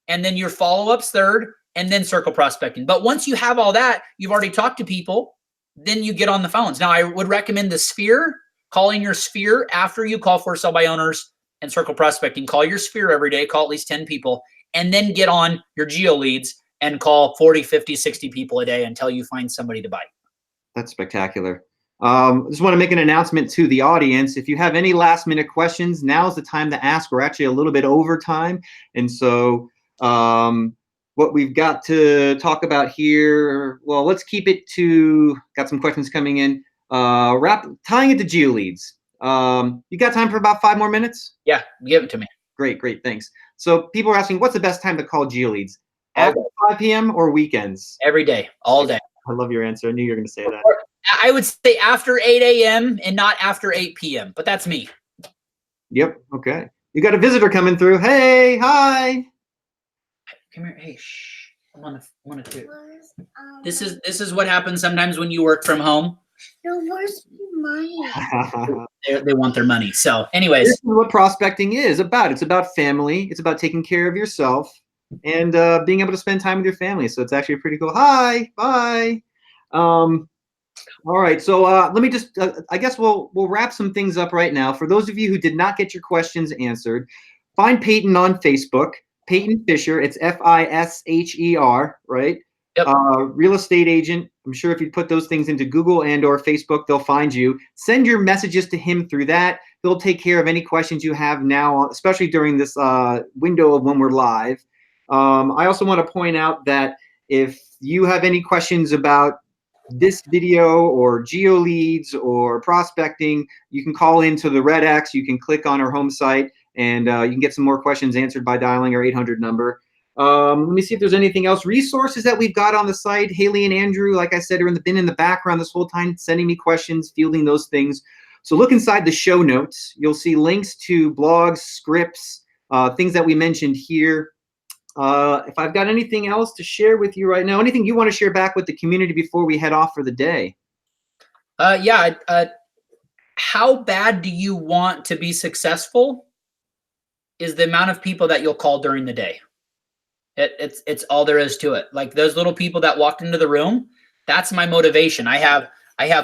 and then your follow-ups third, and then circle prospecting. But once you have all that, you've already talked to people, then you get on the phones. Now, I would recommend the sphere, calling your sphere after you call for sale by owners and circle prospecting. Call your sphere every day, call at least 10 people, and then get on your geo leads and call 40, 50, 60 people a day until you find somebody to buy. That's spectacular. Just want to make an announcement to the audience. If you have any last minute questions, now's the time to ask. We're actually a little bit over time. And so what we've got to talk about here, well, let's keep it to, got some questions coming in. Tying it to geo leads. You got time for about 5 more minutes? Yeah, give it to me. Great, thanks. So people are asking, what's the best time to call geo leads? After 5 p.m. or weekends? Every day, all day. I love your answer. I knew you were going to say that. I would say after 8 a.m. and not after 8 p.m., but that's me. Yep, okay. You got a visitor coming through. Hey, hi. Come here. Hey, shh. I want to. This is what happens sometimes when you work from home. No, where's mine? They want their money. So anyways. This is what prospecting is about. It's about family. It's about taking care of yourself and being able to spend time with your family. So it's actually pretty cool. Hi, bye. All right, so let me just, I guess we'll wrap some things up right now. For those of you who did not get your questions answered, find Payton on Facebook, Payton Fisher. It's Fisher, right? Yep. Real estate agent. I'm sure if you put those things into Google and or Facebook, they'll find you. Send your messages to him through that. He'll take care of any questions you have now, especially during this window of when we're live. I also want to point out that if you have any questions about this video or geo leads or prospecting, you can call into the REDX. You can click on our home site and you can get some more questions answered by dialing our 800 number. Let me see if there's anything else. Resources that we've got on the site. Haley and Andrew, like I said, are been in the background this whole time, sending me questions, fielding those things. So look inside the show notes. You'll see links to blogs, scripts, things that we mentioned here. If I've got anything else to share with you right now, anything you want to share back with the community before we head off for the day? How bad do you want to be successful is the amount of people that you'll call during the day. It's all there is to it. Like those little people that walked into the room, that's my motivation. I have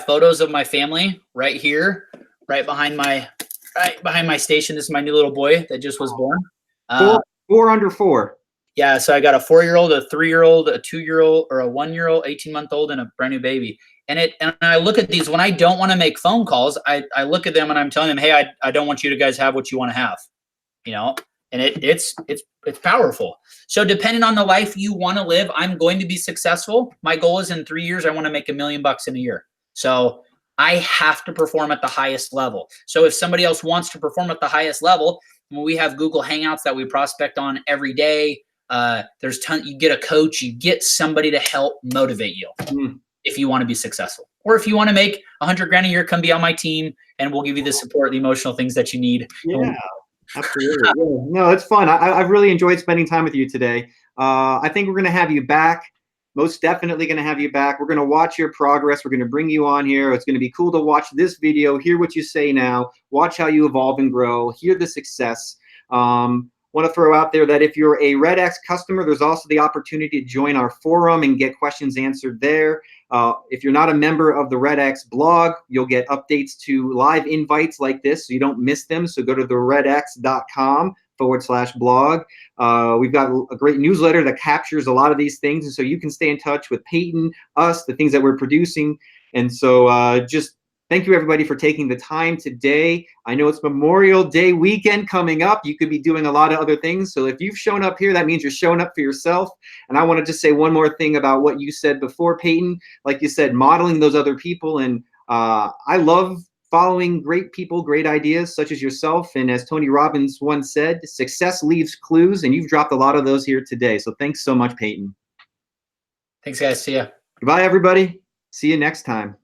photos of my family right here, right behind my station. This is my new little boy that just was born. 4 under 4. Yeah, so I got a 4-year-old, a 3-year-old, a 2-year-old, or a 1-year-old, 18-month-old, and a brand new baby. And I look at these when I don't want to make phone calls. I look at them and I'm telling them, hey, I don't want you to guys have what you want to have, And it's powerful. So depending on the life you want to live, I'm going to be successful. My goal is in 3 years, I want to make $1 million in a year. So I have to perform at the highest level. So if somebody else wants to perform at the highest level, when we have Google Hangouts that we prospect on every day, you get a coach, you get somebody to help motivate you if you want to be successful. Or if you want to make $100,000 a year, come be on my team and we'll give you the support, the emotional things that you need. Yeah, absolutely. Yeah. No, it's fun. I've really enjoyed spending time with you today. I think we're going to have you back. Most definitely going to have you back. We're going to watch your progress. We're going to bring you on here. It's going to be cool to watch this video, hear what you say now, watch how you evolve and grow, hear the success. Want to throw out there that if you're a REDX customer, there's also the opportunity to join our forum and get questions answered there. If you're not a member of the REDX blog, you'll get updates to live invites like this so you don't miss them. So go to theredx.com/blog. We've got a great newsletter that captures a lot of these things. And so you can stay in touch with Payton, us, the things that we're producing. And so just Thank you, everybody, for taking the time today. I know it's Memorial Day weekend coming up. You could be doing a lot of other things. So if you've shown up here, that means you're showing up for yourself. And I want to just say one more thing about what you said before, Payton. Like you said, modeling those other people. And I love following great people, great ideas, such as yourself. And as Tony Robbins once said, success leaves clues. And you've dropped a lot of those here today. So thanks so much, Payton. Thanks, guys. See ya. Goodbye, everybody. See you next time.